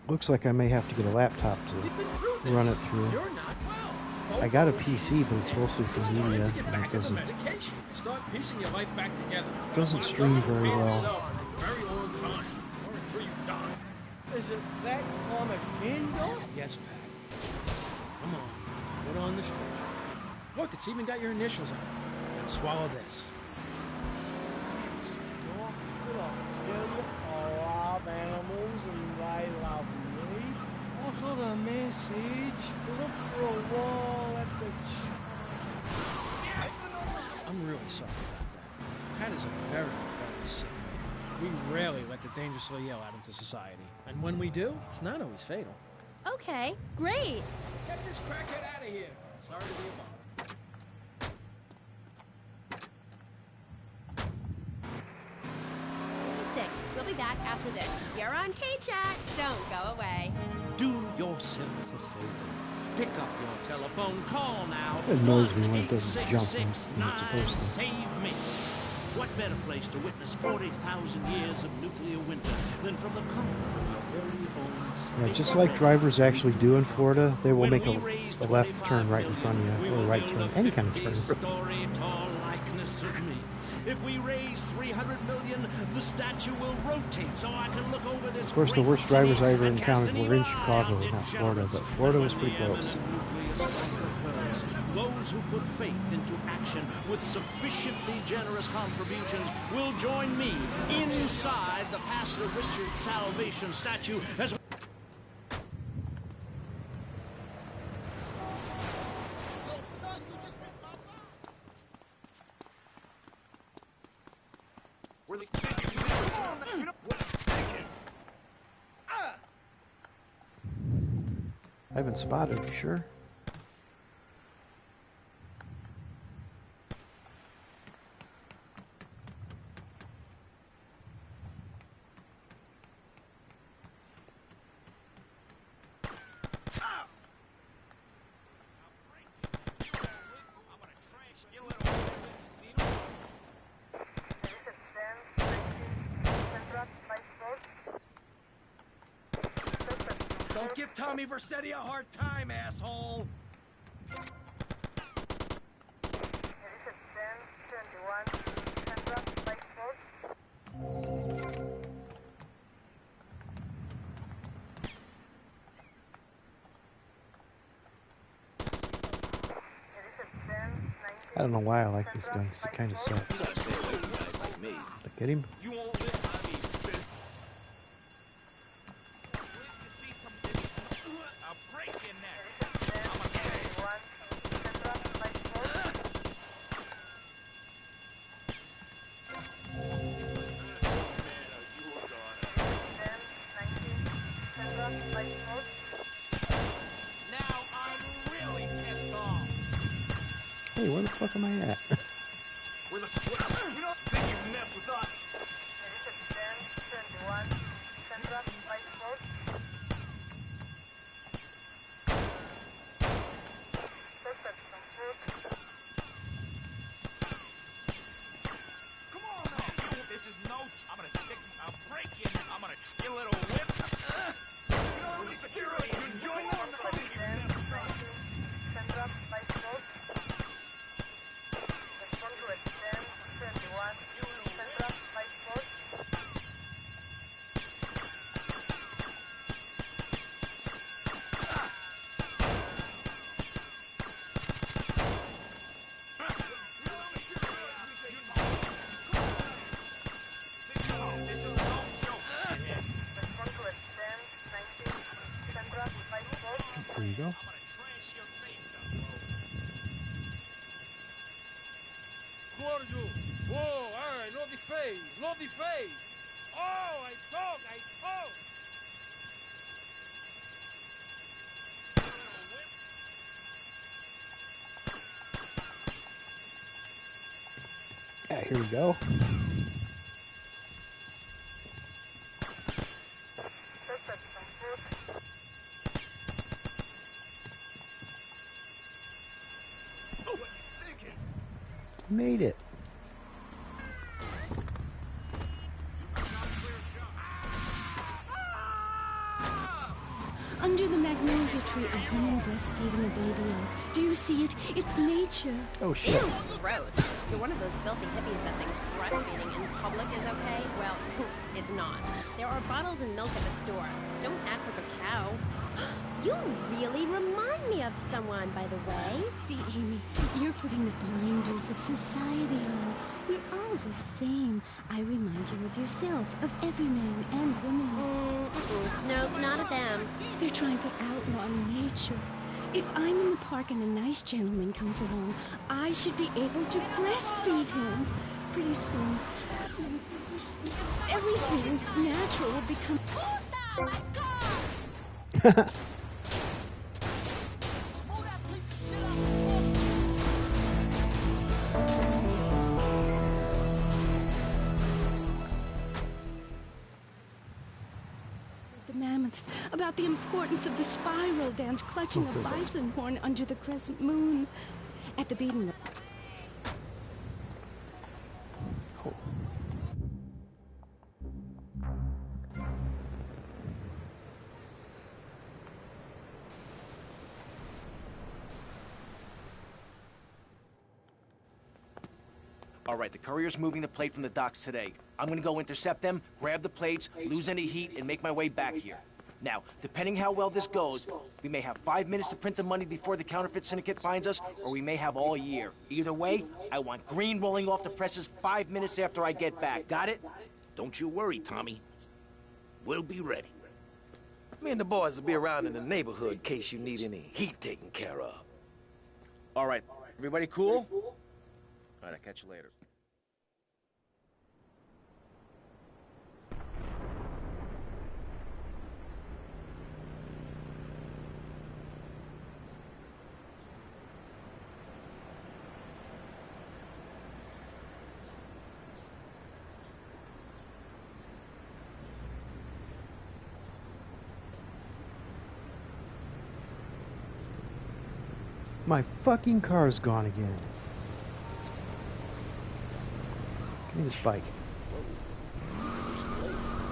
looks like I may have to get a laptop to run it through. You're not well. I got a PC, but it's mostly for media, and it doesn't Start piecing your life back together. stream very well. Yourself for a very long time, or until you die. Is it that time again, Doc? Yes, Pat. Come on, put on the stretcher. Look, it's even got your initials on it. And swallow this. Thanks, Doc. Did I tell you I love animals and they love me? I got a message. Look for a while at the I'm really sorry about that. Pat is a very, very sick man. We rarely let the dangerously ill out into society. And when we do, it's not always fatal. Okay, great. Get this crackhead out of here. Sorry to be a bother. Interesting. We'll be back after this. You're on K-Chat. Don't go away. Do yourself a favor. Pick up your telephone, call now. It annoys me when it doesn't jump when it's 1-866-9 supposed to. Save me. What better place to witness 40,000 years of nuclear winter than from the comfort of your very own Yeah, just like drivers actually do in Florida, they will make a left turn right in front of you, or a right turn, any kind of turn. story tall likeness of me. If we raise 300 million, the statue will rotate so I can look over this. Of course, the worst drivers I ever encountered were in Chicago, not Florida, but Florida was pretty close. Those who put faith into action with sufficiently generous contributions will join me inside the Pastor Richard Salvation statue as I haven't spotted, you sure? Don't give Tommy Vercetti a hard time, asshole! I don't know why I like this gun, because it kind of sucks. Look at him. You won't live. I'll break your neck. Now I'm really pissed off. Hey, where the fuck am I at? We're the you don't think you mess with us. Come on now. This is no. I'm gonna stick. I'll break you. I'm gonna your little whip. You know, really security. You join us. There you go. Gordo! Whoa, alright, no defense! No defense! Oh, I talk! Yeah, here we go. Made it. Under the magnolia tree, a woman breastfeeding a baby elk. Do you see it? It's nature. Oh, shit. Ew, gross. You're one of those filthy hippies that thinks breastfeeding in public is okay? Well, it's not. There are bottles and milk at the store. Don't act like a cow. You really remind me of someone, by the way. See, Amy, you're putting the blinders of society on. We're all the same. I remind you of yourself, of every man and woman. No, not of them. They're trying to outlaw nature. If I'm in the park and a nice gentleman comes along, I should be able to breastfeed him. Pretty soon, everything natural will become... The mammoths, about the importance of the spiral dance, clutching a bison horn under the crescent moon. At the beaten... All right, the courier's moving the plate from the docks today. I'm gonna go intercept them, grab the plates, lose any heat, and make my way back here. Now, depending how well this goes, we may have 5 minutes to print the money before the counterfeit syndicate finds us, or we may have all year. Either way, I want green rolling off the presses 5 minutes after I get back. Got it? Don't you worry, Tommy. We'll be ready. Me and the boys will be around in the neighborhood in case you need any heat taken care of. All right, everybody cool? All right, I'll catch you later. My fucking car's gone again. Give me this bike.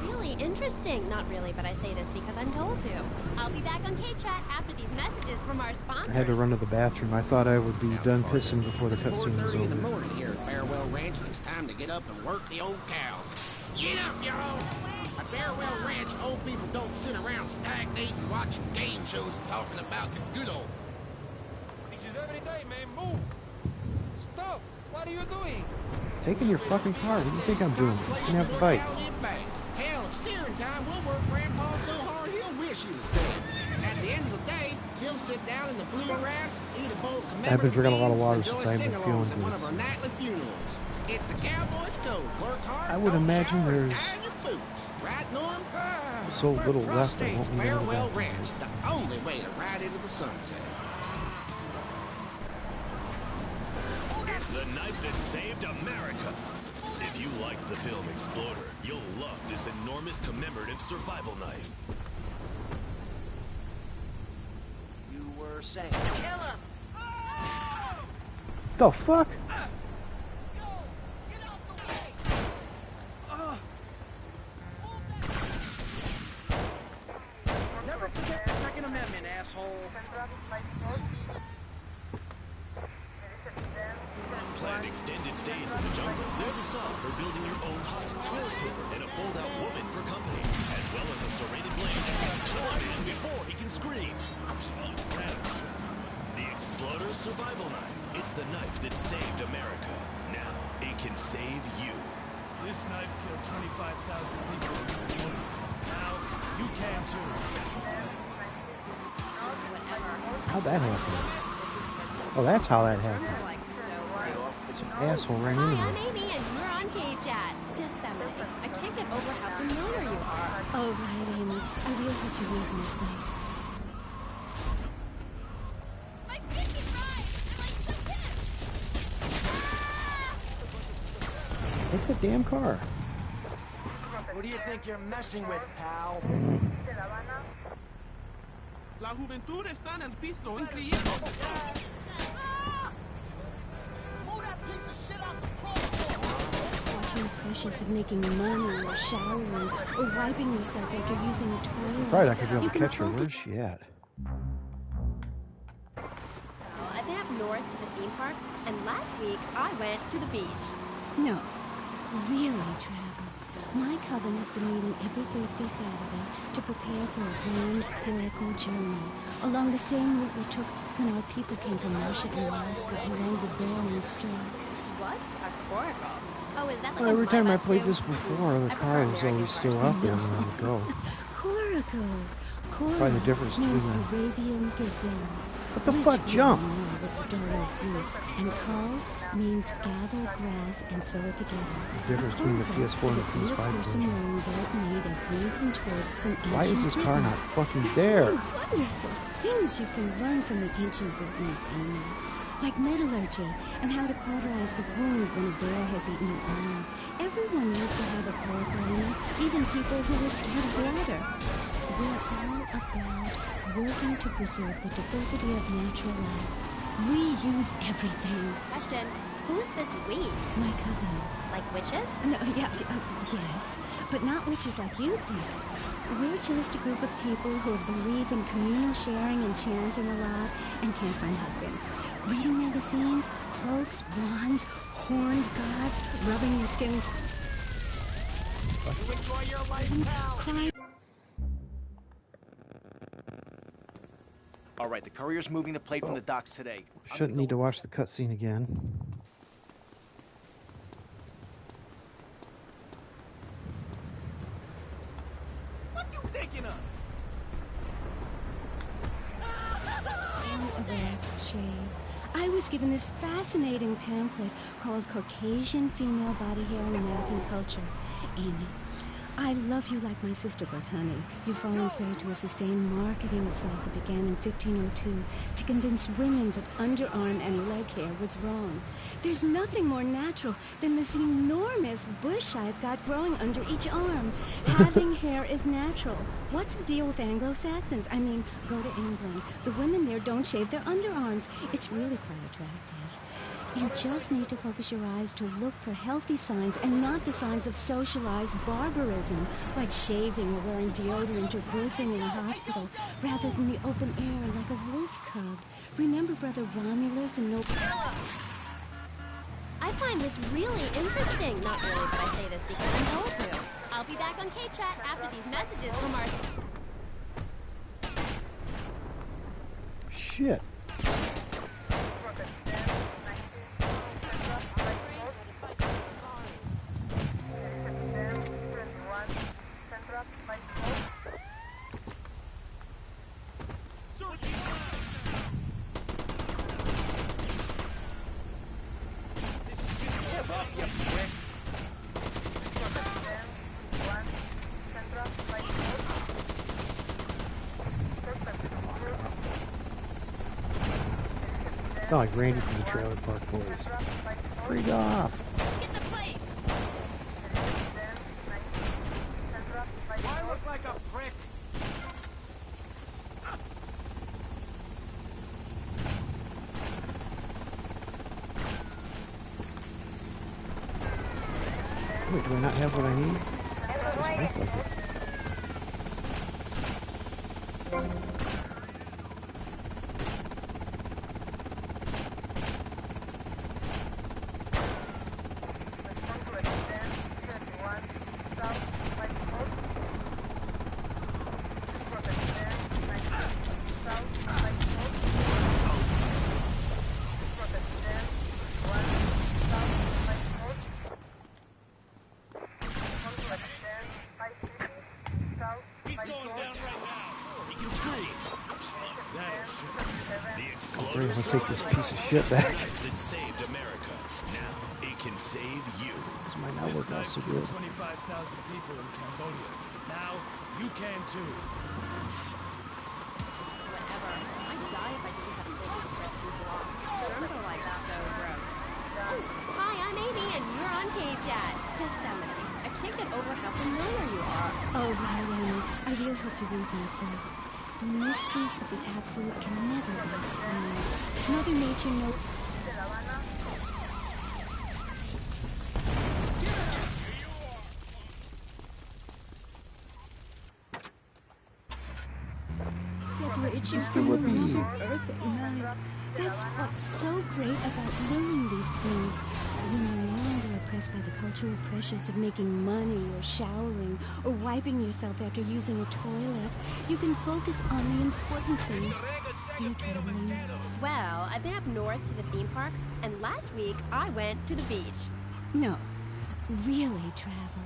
Really interesting. Not really, but I say this because I'm told to. I'll be back on K-Chat after these messages from our sponsors. I had to run to the bathroom. I thought I would be done pissing before the cutscene was 4:30 in the over. morning here at Farewell Ranch, and it's time to get up and work the old cow. Get up, y'all! At Farewell Ranch, old people don't sit around stagnating, watching game shows and talking about the good old. This is every day, man. Move! Stop! What are you doing? Taking your fucking car. What do you think I'm doing? You can have the bike. Hell, at steering time, we'll work Grandpa so hard he'll wish he was dead. At the end of the day, he'll sit down in the bluegrass, eat a bowl of I haven't drinking a lot of water enjoy since I haven't been feeling sing-alongs at one of our good. nightly funerals. It's the Cowboys code. Work hard, I would don't imagine shower, there's iron your boots. Right, Norm? so little left. I State's won't need to go Farewell back. Ranch, the only way to ride into the sunset. It's the knife that saved America. If you liked the film Exploder, you'll love this enormous commemorative survival knife. You were saying... Kill him! The fuck? Never forget the Second Amendment, asshole. Planned extended stays in the jungle. There's a saw for building your own hut, toilet paper, and a fold-out woman for company, as well as a serrated blade that can kill a man before he can scream. The Exploder Survival Knife. It's the knife that saved America. Now, it can save you. This knife killed 25,000 people. Now, you can too. How'd that happen? Oh, that's how that happened. Some asshole ran into Hi, I'm me. Amy, and you're on K-Chat. Just say, I can't get over how familiar you are. Oh, right, Amy. I will help you with my bike. Take the damn car. Who do you think you're messing with, pal? La juventud está en el piso, increíble. Move that piece of shit off the crosswalk. routine pressures of making money or showering or wiping yourself after using a toilet. Right, I could be able You to can catch her. focus- Where's she at? I've been up north to the theme park, and last week I went to the beach. No, really, Trevor. My coven has been meeting every Thursday, Saturday to prepare for a grand coracle journey along the same route we took when our people came from Russia and Alaska along the Bering Strait. What's a coracle? Oh, is that like Well, every a time I Baibatsu? played this before, the car was always still out there when I would go. Coracle. Probably the difference means between Arabian gazelle. What the which fuck, we jump? all know was the daughter of Zeus, and Kal means gather grass and sew it together. The difference between the PS4 and the Is a single PS5 person version. wearing gold made of reeds and twigs from ancient Why is this car Britain. not fucking There's there? so many wonderful things you can learn from the ancient Britons, Amy. Like metallurgy and how to cauterize the wound when a bear has eaten an arm. Everyone used to have a coracle, Amy, even people who were scared of water. We're all about working to preserve the diversity of natural life. We use everything. Question, who's this we? My coven. Like witches? No, yeah, yes, but not witches like you think. We're just a group of people who believe in communal sharing and chanting a lot and can't find husbands. Reading magazines, cloaks, wands, horned gods, rubbing your skin. You enjoy your life, pal. Crying. All right, the courier's moving the plate from the docks today. Shouldn't need to watch the cutscene again. What you thinking of? Shave. I was given this fascinating pamphlet called Caucasian Female Body Hair in American Culture. Amy, I love you like my sister, but honey, you've fallen prey to a sustained marketing assault that began in 1502 to convince women that underarm and leg hair was wrong. There's nothing more natural than this enormous bush I've got growing under each arm. Having hair is natural. What's the deal with Anglo-Saxons? I mean, go to England. The women there don't shave their underarms. It's really quite attractive. You just need to focus your eyes to look for healthy signs and not the signs of socialized barbarism, like shaving or wearing deodorant or birthing in a hospital, rather than the open air like a wolf cub. Remember Brother Romulus and no... I find this really interesting. Not really, but I say this because I'm told to. I'll be back on K-Chat after these messages from our... Shit. Not like Randy from the Trailer Park Boys. Freak off! Get the plate! I look like a prick. Wait, do I not have what I need? Doesn't look like it. Take this piece of shit back. It saved America. Now it can save you. This might not work out so good. 25,000 people in Cambodia. Now you can too. Whatever. I'd die if I didn't have sissy spreads and blocks. Germs are like so gross. Hi, I'm Amy, and you're on K-Chat. Just Yosemite. I can't get over how familiar you are. Oh, right, Amy. I really hope you read my book. The mysteries of the absolute can never be explained. Mother Nature knows... separate you from the Mother Earth at night. That's what's so great about learning these things. When you're no longer oppressed by the cultural pressures of making money or showering or wiping yourself after using a toilet, you can focus on the important things. Do you travel, Amy? Well, I've been up north to the theme park, and last week I went to the beach. No, really travel.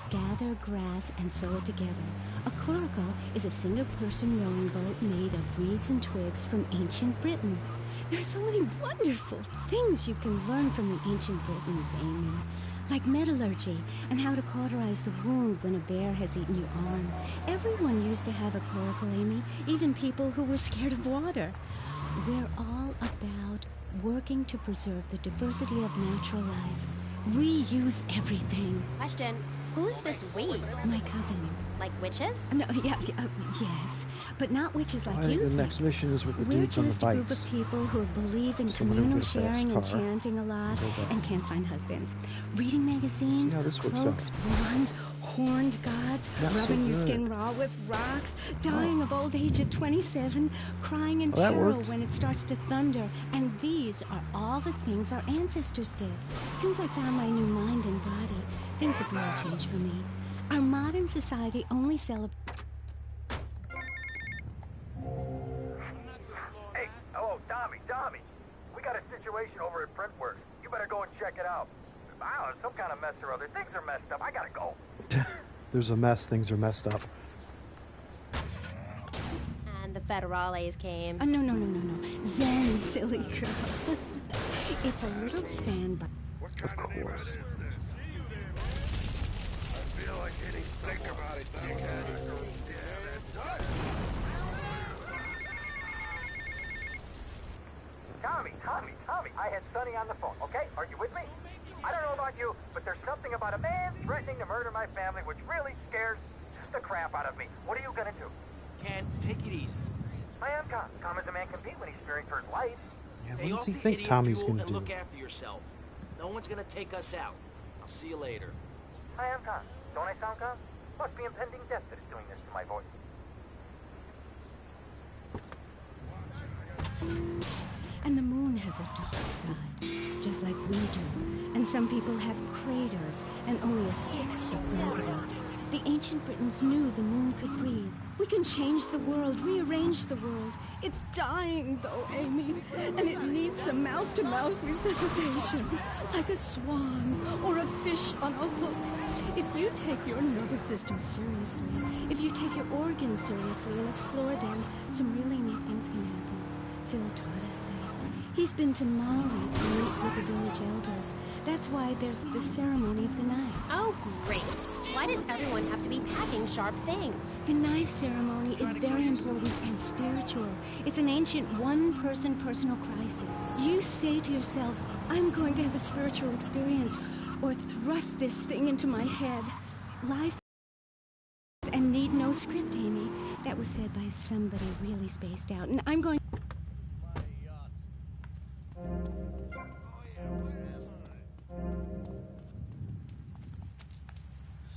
Gather grass and sew it together. A coracle is a single-person rowing boat made of reeds and twigs from ancient Britain. There are so many wonderful things you can learn from the ancient Britons, Amy. Like metallurgy and how to cauterize the wound when a bear has eaten your arm. Everyone used to have a coracle, Amy, even people who were scared of water. We're all about working to preserve the diversity of natural life. Reuse everything. Question. Who's this we? My coven. Like witches? No, yes, but not witches like you think. The think. next mission is with the We're dudes on the just a group bikes. of people who believe in Someone who communal gets a fast sharing and car. chanting a lot Go back. and can't find husbands. Reading magazines, See how this works cloaks, wands, horned gods, Not so rubbing your good. skin raw with rocks, dying of old age at 27, crying in Oh, that terror worked. when it starts to thunder. And these are all the things our ancestors did. Since I found my new mind and body, things have really changed for me. Our modern society only celebrates... Hey, hello, Tommy. We got a situation over at Printworks. You better go and check it out. I don't know, some kind of mess or other. Things are messed up. I gotta go. There's a mess. Things are messed up. And the Federales came. No. Zen, silly girl. It's a little sandbar. Of course. Think about it, dickhead. Tommy, I had Sonny on the phone, okay? Are you with me? I don't know about you, but there's something about a man threatening to murder my family which really scares the crap out of me. What are you gonna do? Ken, take it easy. I am calm. Calm as a man can be when he's fearing for his life. Yeah, Stay what does off he the think idiot Tommy's fuel gonna and do? look after yourself. No one's gonna take us out. I'll see you later. I am calm. Don't I sound calm? Must be impending death that is doing this to my voice. And the moon has a dark side, just like we do. And some people have craters and only a sixth of gravity. The ancient Britons knew the moon could breathe. We can change the world, rearrange the world. It's dying, though, Amy, and it needs some mouth-to-mouth resuscitation, like a swan or a fish on a hook. If you take your nervous system seriously, if you take your organs seriously and explore them, some really neat things can happen. Phil taught us that. He's been to Mali to meet with the village elders. That's why there's the ceremony of the knife. Oh, great. Why does everyone have to be packing sharp things? The knife ceremony is very important and spiritual. It's an ancient one-person personal crisis. You say to yourself, I'm going to have a spiritual experience, or thrust this thing into my head. Life and need no script, Amy. That was said by somebody really spaced out, and I'm going...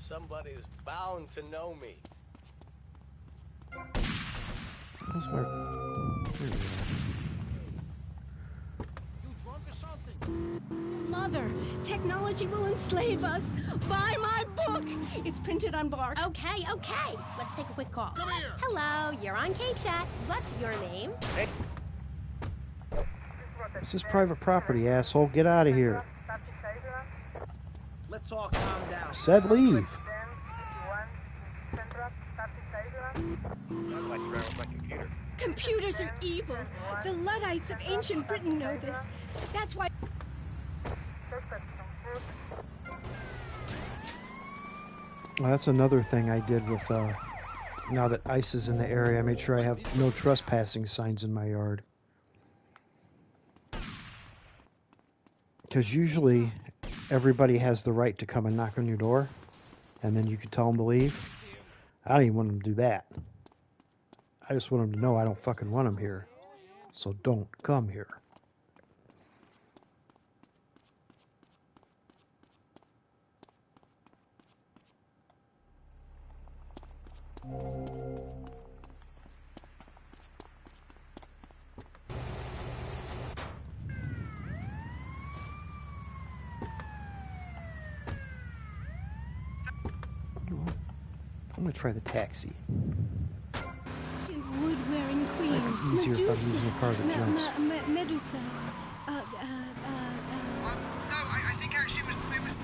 Somebody's bound to know me. That's where. There we are. Mother, technology will enslave us. Buy my book. It's printed on bark. Okay. Let's take a quick call. Come here. Hello, you're on K-Chat. What's your name? This is private property, asshole. Get out of here. Let's all calm down. Said leave. Computers are evil. The Luddites of ancient Britain know this. That's why... Well, that's another thing I did with, now that ICE is in the area, I made sure I have no trespassing signs in my yard. Because usually everybody has the right to come and knock on your door, and then you can tell them to leave. I don't even want them to do that. I just want them to know I don't fucking want them here. So don't come here. I'm gonna try the taxi. Ancient wood-wearing queen, Might be easier if I'm using a car that jumps. Medusa. No, I think actually it was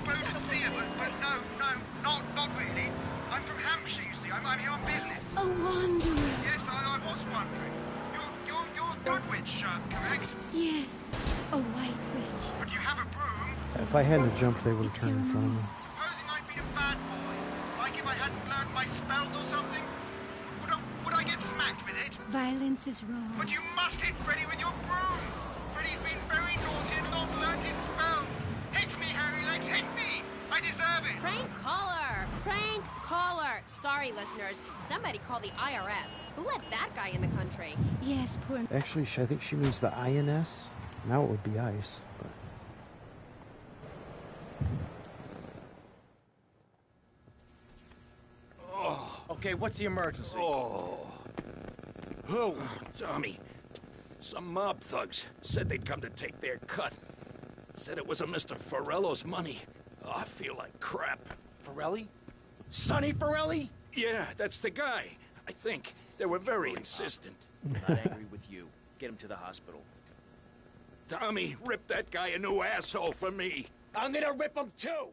Boadicea, but no, not really. I'm from Hampshire, you see. I'm here on business. A wanderer. Yes, I was wondering. You're a good witch, correct? Yes, a white witch. But you have a broom. If I hadn't jumped, they would have turned in front of me. Supposing I'd been a bad boy, like if I hadn't learned my spells or something, would I get smacked with it? Violence is wrong. But you must hit Freddy with your broom. Freddy's been very naughty and not learned his spells. Hit me, Harry Legs, hit me! I deserve it! Prank caller! Prank caller! Sorry, listeners. Somebody call the IRS. Who let that guy in the country? Yes, poor... Actually, I think she means the INS. Now it would be ICE. But... Okay, what's the emergency? Oh, Tommy. Some mob thugs said they'd come to take their cut. Said it was a Mr. Forello's money. Oh, I feel like crap. Forelli? Sonny Forelli? Yeah, that's the guy. I think. They were very insistent. I'm not angry with you. Get him to the hospital. Tommy, rip that guy a new asshole for me. I'm gonna rip him too!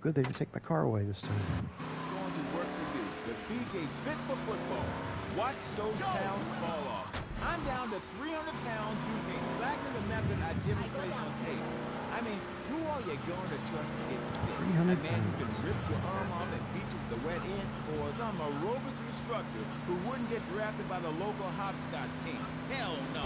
Good, they didn't take my car away this time. Going to work for you. The BJ's fit for football. Watch those pounds fall off. I'm down to 300 pounds using exactly the method I demonstrated on tape. I mean, who are you going to trust to get fit? A man who can rip your arm off and beat you with the wet end, or some aerobics instructor who wouldn't get drafted by the local hopscotch team? Hell no.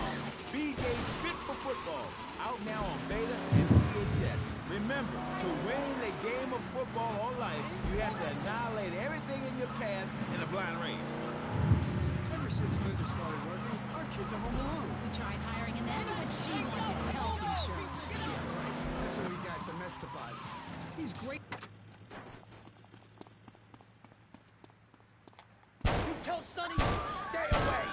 BJ's Fit for Football. Out now on beta and VHS. Remember, to win a game of football or life, you have to annihilate everything in your path in a blind race. Ever since Linda started working, our kids are home alone. We tried hiring a nanny, but she wanted health insurance. Yeah, right. That's when we got domesticated. He's great. You tell Sonny, stay away!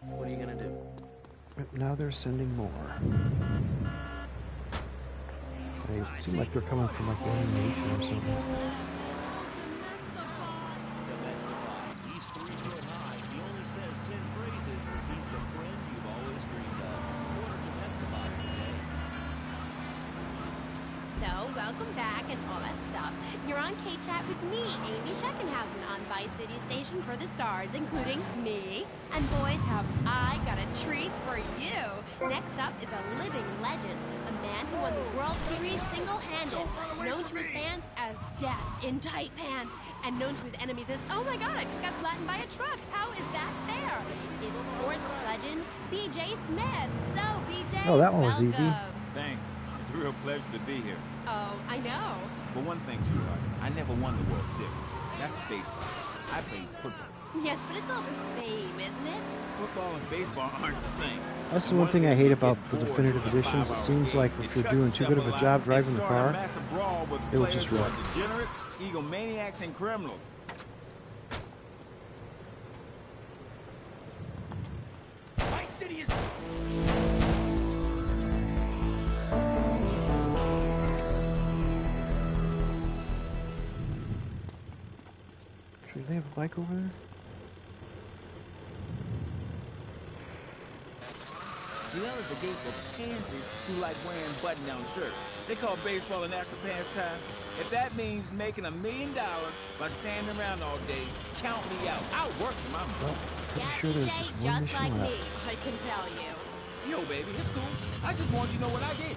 What are you gonna do? Now they're sending more. They seem like they're coming from like animation or something. Domestified. He's 3 foot high. He only says 10 phrases. He's the friend you've always dreamed of. Order Domestified today. So, welcome back and all that stuff. You're on K-Chat with me, Amy Scheckenhausen, on Vice City Station for the stars, including me. And boys, have I got a treat for you. Next up is a living legend, a man who won the World Series single-handed, known to his fans as Death in Tight Pants, and known to his enemies as, oh my god, I just got flattened by a truck. How is that fair? It's sports legend BJ Smith. So, BJ, Oh, that one was welcome. easy. Thanks. It's a real pleasure to be here. Oh, I know. But one thing, sweetheart, I never won the World Series. That's baseball. I played football. Yes, but it's all the same, isn't it? Football and baseball aren't the same. That's the one thing I hate about the definitive editions. It seems like if you're doing too good of a job driving the car, it'll just run. Degenerates, egomaniacs, and criminals. My city is... Do they have a bike over there? The others are gay for pansies who like wearing button-down shirts. They call baseball a national pastime. If that means making $1 million by standing around all day, count me out. I'll work for my money. Well, pretty sure there's BJ, just one just mission like left. me, I can tell you. Yo, baby, it's cool. I just want you to know what I did.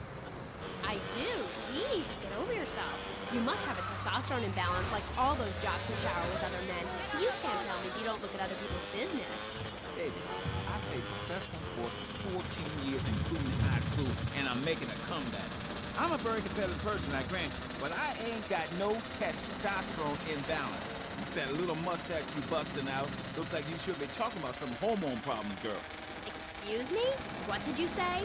I do. Jeez, get over yourself. You must have a testosterone imbalance like all those jocks who shower with other men. You can't tell me you don't look at other people's business. Baby, I played professional sports for 14 years, including in high school, and I'm making a comeback. I'm a very competitive person, I grant you, but I ain't got no testosterone imbalance. That little mustache you busting out looks like you should be talking about some hormone problems, girl. Excuse me? What did you say?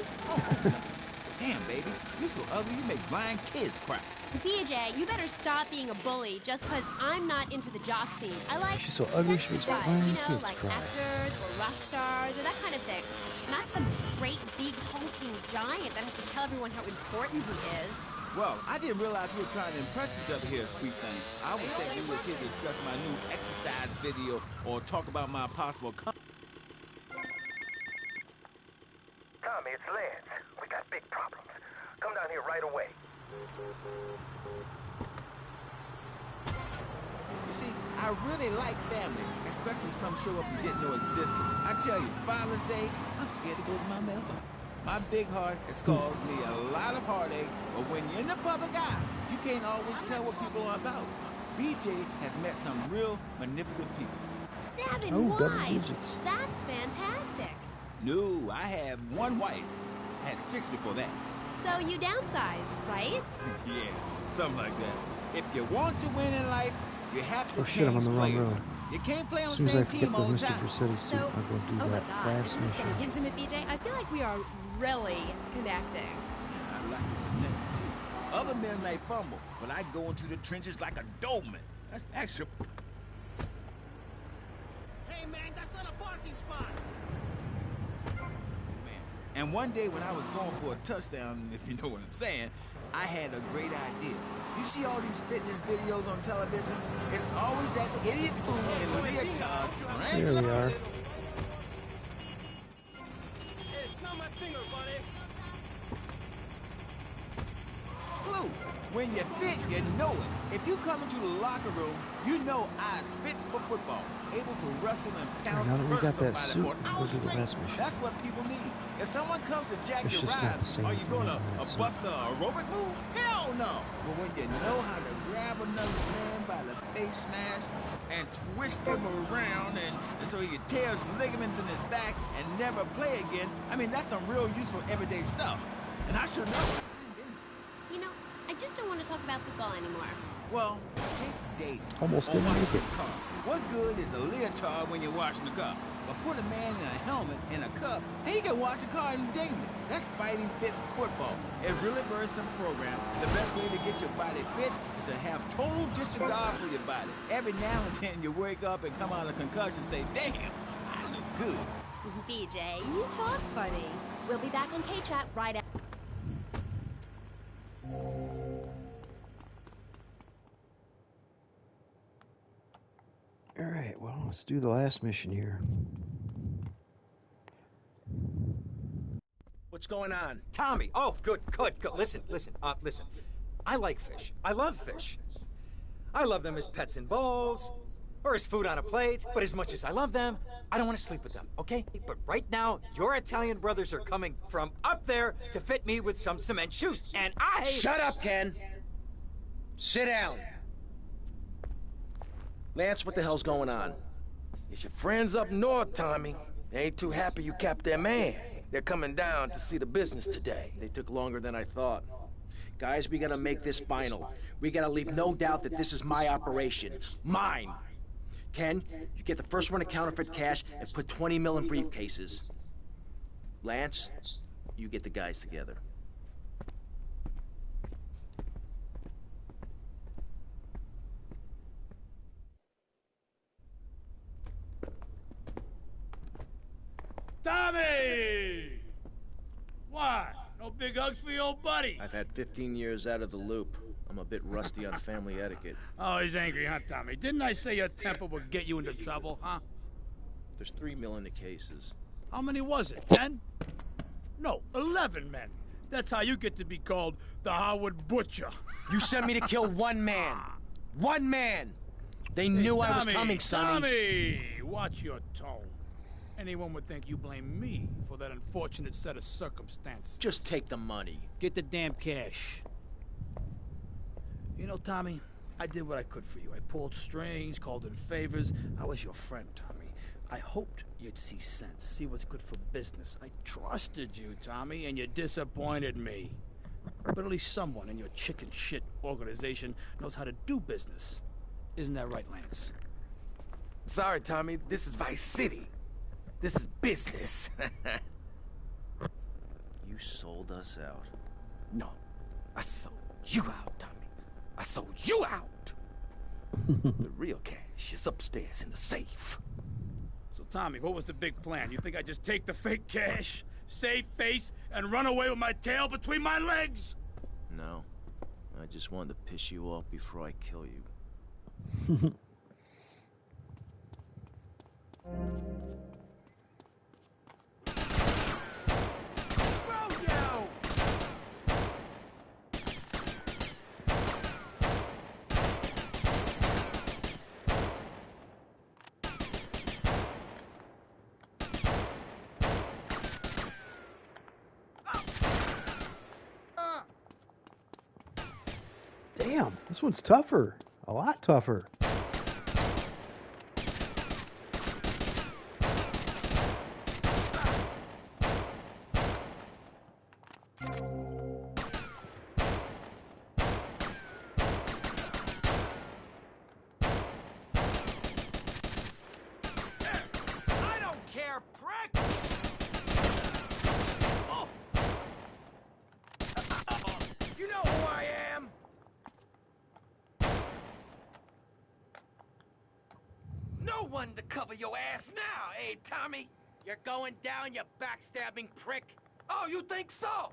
Damn, baby, you so ugly you make blind kids cry. BJ, you better stop being a bully just because I'm not into the jock scene. I like She's so ugly she makes guys, blind you know, kids like cry. actors or rock stars or that kind of thing. Not some great big hulking giant that has to tell everyone how important he is. Well, I didn't realize we were trying to impress each other here, sweet thing. I was thinking we was here to discuss my new exercise video or talk about my possible Tommy, it's Lance. We got big problems. Come down here right away. You see, I really like family, especially some show up you didn't know existed. I tell you, Father's Day, I'm scared to go to my mailbox. My big heart has caused me a lot of heartache, but when you're in the public eye, you can't always tell what people are about. BJ has met some real manipulative people. 7 wives. That's fantastic. No, I have one wife. I had 6 before that. So you downsized, right? Yeah, something like that. If you want to win in life, you have to Oh shit, I'm on change the wrong players. road. You can't play on As the soon as I same get team the all the Mr. time. Vercetti suit, I'll go do Oh my that god, last isn't this mission. getting intimate, BJ? I feel like we are really connecting. I like to connect too. Other men may fumble, but I go into the trenches like a Doberman. That's extra. Hey, man, that's not a parking spot. And one day when I was going for a touchdown, if you know what I'm saying, I had a great idea. You see all these fitness videos on television? It's always that idiot fool in leotards. There we are. Hey, smell my finger, buddy. Clue. When you're fit, you know it. If you come into the locker room, you know I's fit for football. Able to wrestle and pounce Now that and we burst got that somebody suit, for an we'll hour do the straight. last mission. That's what people need. If someone comes to jack It's your just not ride, the same are you thing gonna as that bust the aerobic move? Hell no! But when you know how to grab another man by the face mask and twist him around and so he tears ligaments in his back and never play again, I mean, that's some real useful everyday stuff. And I should know. You know, I just don't want to talk about football anymore. Well, take dating. Almost or didn't washing make it. the car. What good is a leotard when you're washing the car? But put a man in a helmet in a cup, and he can wash the car indignant. That's fighting fit football. It's really very simple program. The best way to get your body fit is to have total disregard for your body. Every now and then you wake up and come out of concussion and say, damn, I look good. BJ, you talk funny. We'll be back on K-Chat right after. Alright, well, let's do the last mission here. What's going on? Tommy! Oh, good. Listen. I like fish. I love fish. I love them as pets in bowls, or as food on a plate, but as much as I love them, I don't want to sleep with them, okay? But right now, your Italian brothers are coming from up there to fit me with some cement shoes, and I... Shut up, Ken! Sit down! Lance, what the hell's going on? It's your friends up north, Tommy. They ain't too happy you capped their man. They're coming down to see the business today. They took longer than I thought. Guys, we gotta make this final. We gotta leave no doubt that this is my operation. Mine! Ken, you get the first run of counterfeit cash and put 20 mil in briefcases. Lance, you get the guys together. Tommy! What? No big hugs for your old buddy? I've had 15 years out of the loop. I'm a bit rusty on family etiquette. Oh, he's angry, huh, Tommy? Didn't I say your temper would get you into trouble, huh? There's 3 mil in the cases. How many was it, 10? No, 11 men. That's how you get to be called the Howard Butcher. You sent me to kill one man. One man! They knew I was coming, Sonny. Tommy, watch your tone. Anyone would think you blame me for that unfortunate set of circumstances. Just take the money. Get the damn cash. You know, Tommy, I did what I could for you. I pulled strings, called in favors. I was your friend, Tommy. I hoped you'd see sense, see what's good for business. I trusted you, Tommy, and you disappointed me. But at least someone in your chicken shit organization knows how to do business. Isn't that right, Lance? Sorry, Tommy. This is Vice City. This is business. You sold us out. No, I sold you out, Tommy. I sold you out. The real cash is upstairs in the safe. So, Tommy, what was the big plan? You think I just take the fake cash, save face, and run away with my tail between my legs? No. I just wanted to piss you off before I kill you. Damn, this one's tougher. A lot tougher. I don't care, prick! Oh. You know who I am? No one to cover your ass now, eh, Tommy? You're going down, you backstabbing prick. Oh, you think so?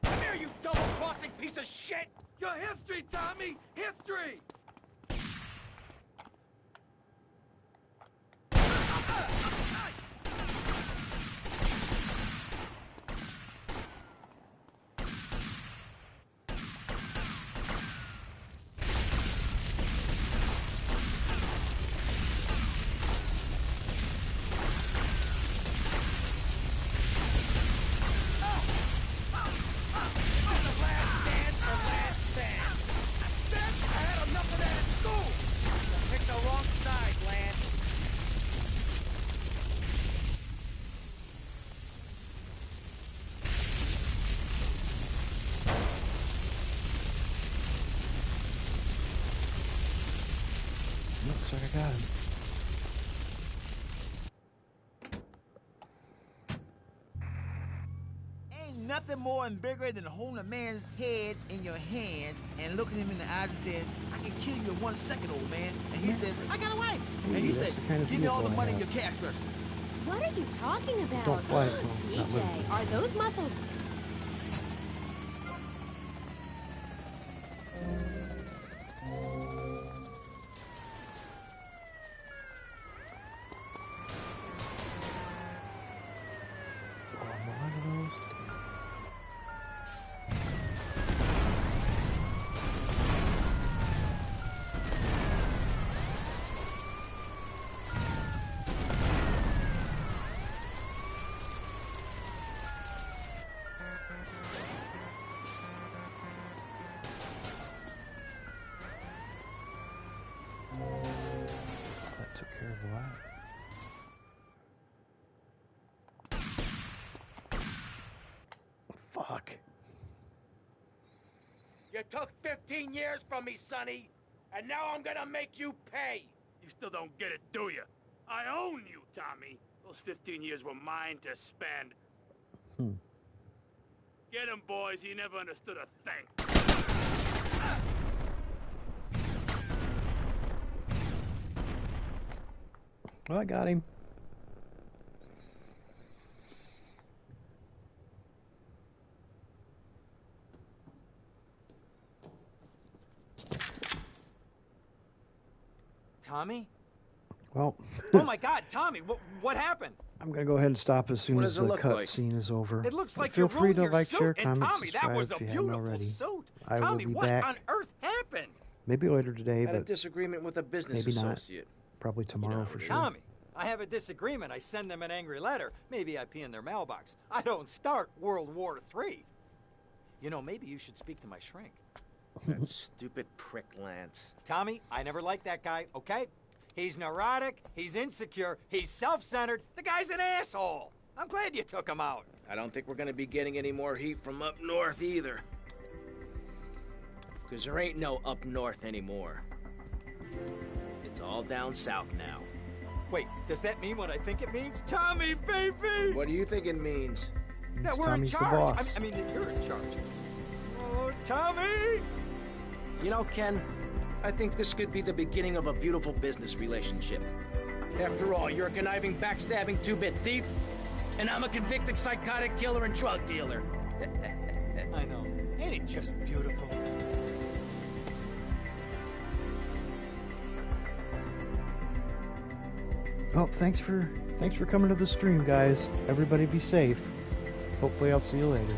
Come here, you double-crossing piece of shit! Your history, Tommy! History! Looks like I got him. Ain't nothing more invigorating than holding a man's head in your hands and looking him in the eyes and saying, I can kill you in 1 second, old man. And he says, I got a wife. And you say, give me all the money in your cash register. What are you talking about? Don't fight, well, not BJ, with- are those muscles... That took care of that. Fuck. You took 15 years from me, Sonny, and now I'm gonna make you pay. You still don't get it, do you? I own you, Tommy. Those 15 years were mine to spend. Get him, boys. He never understood a thing. Well, I got him. Tommy? Well, Oh my God, Tommy, what happened? I'm gonna go ahead and stop as soon What as does it the look cut like? scene is over. It looks like Feel you free ruined to your like, suit, share, and comment, Tommy, that subscribe was a if you haven't beautiful already. suit. I Tommy, will be what back on earth happened? maybe later today, Had a but disagreement with a business maybe not. associate. Probably tomorrow for sure. Tommy, I have a disagreement. I send them an angry letter. Maybe I pee in their mailbox. I don't start World War III. You know, maybe you should speak to my shrink. That stupid prick Lance. Tommy, I never liked that guy, okay? He's neurotic, he's insecure, he's self-centered. The guy's an asshole. I'm glad you took him out. I don't think we're gonna be getting any more heat from up north either. Because there ain't no up north anymore. It's all down south now. Wait, does that mean what I think it means? Tommy, baby! What do you think it means? That we're Tommy's in the charge. boss. I mean, that you're in charge. Oh, Tommy! You know, Ken, I think this could be the beginning of a beautiful business relationship. After all, you're a conniving, backstabbing two-bit thief, and I'm a convicted psychotic killer and drug dealer. I know. Ain't it just beautiful? Well, thanks for coming to the stream, guys. Everybody be safe. Hopefully I'll see you later.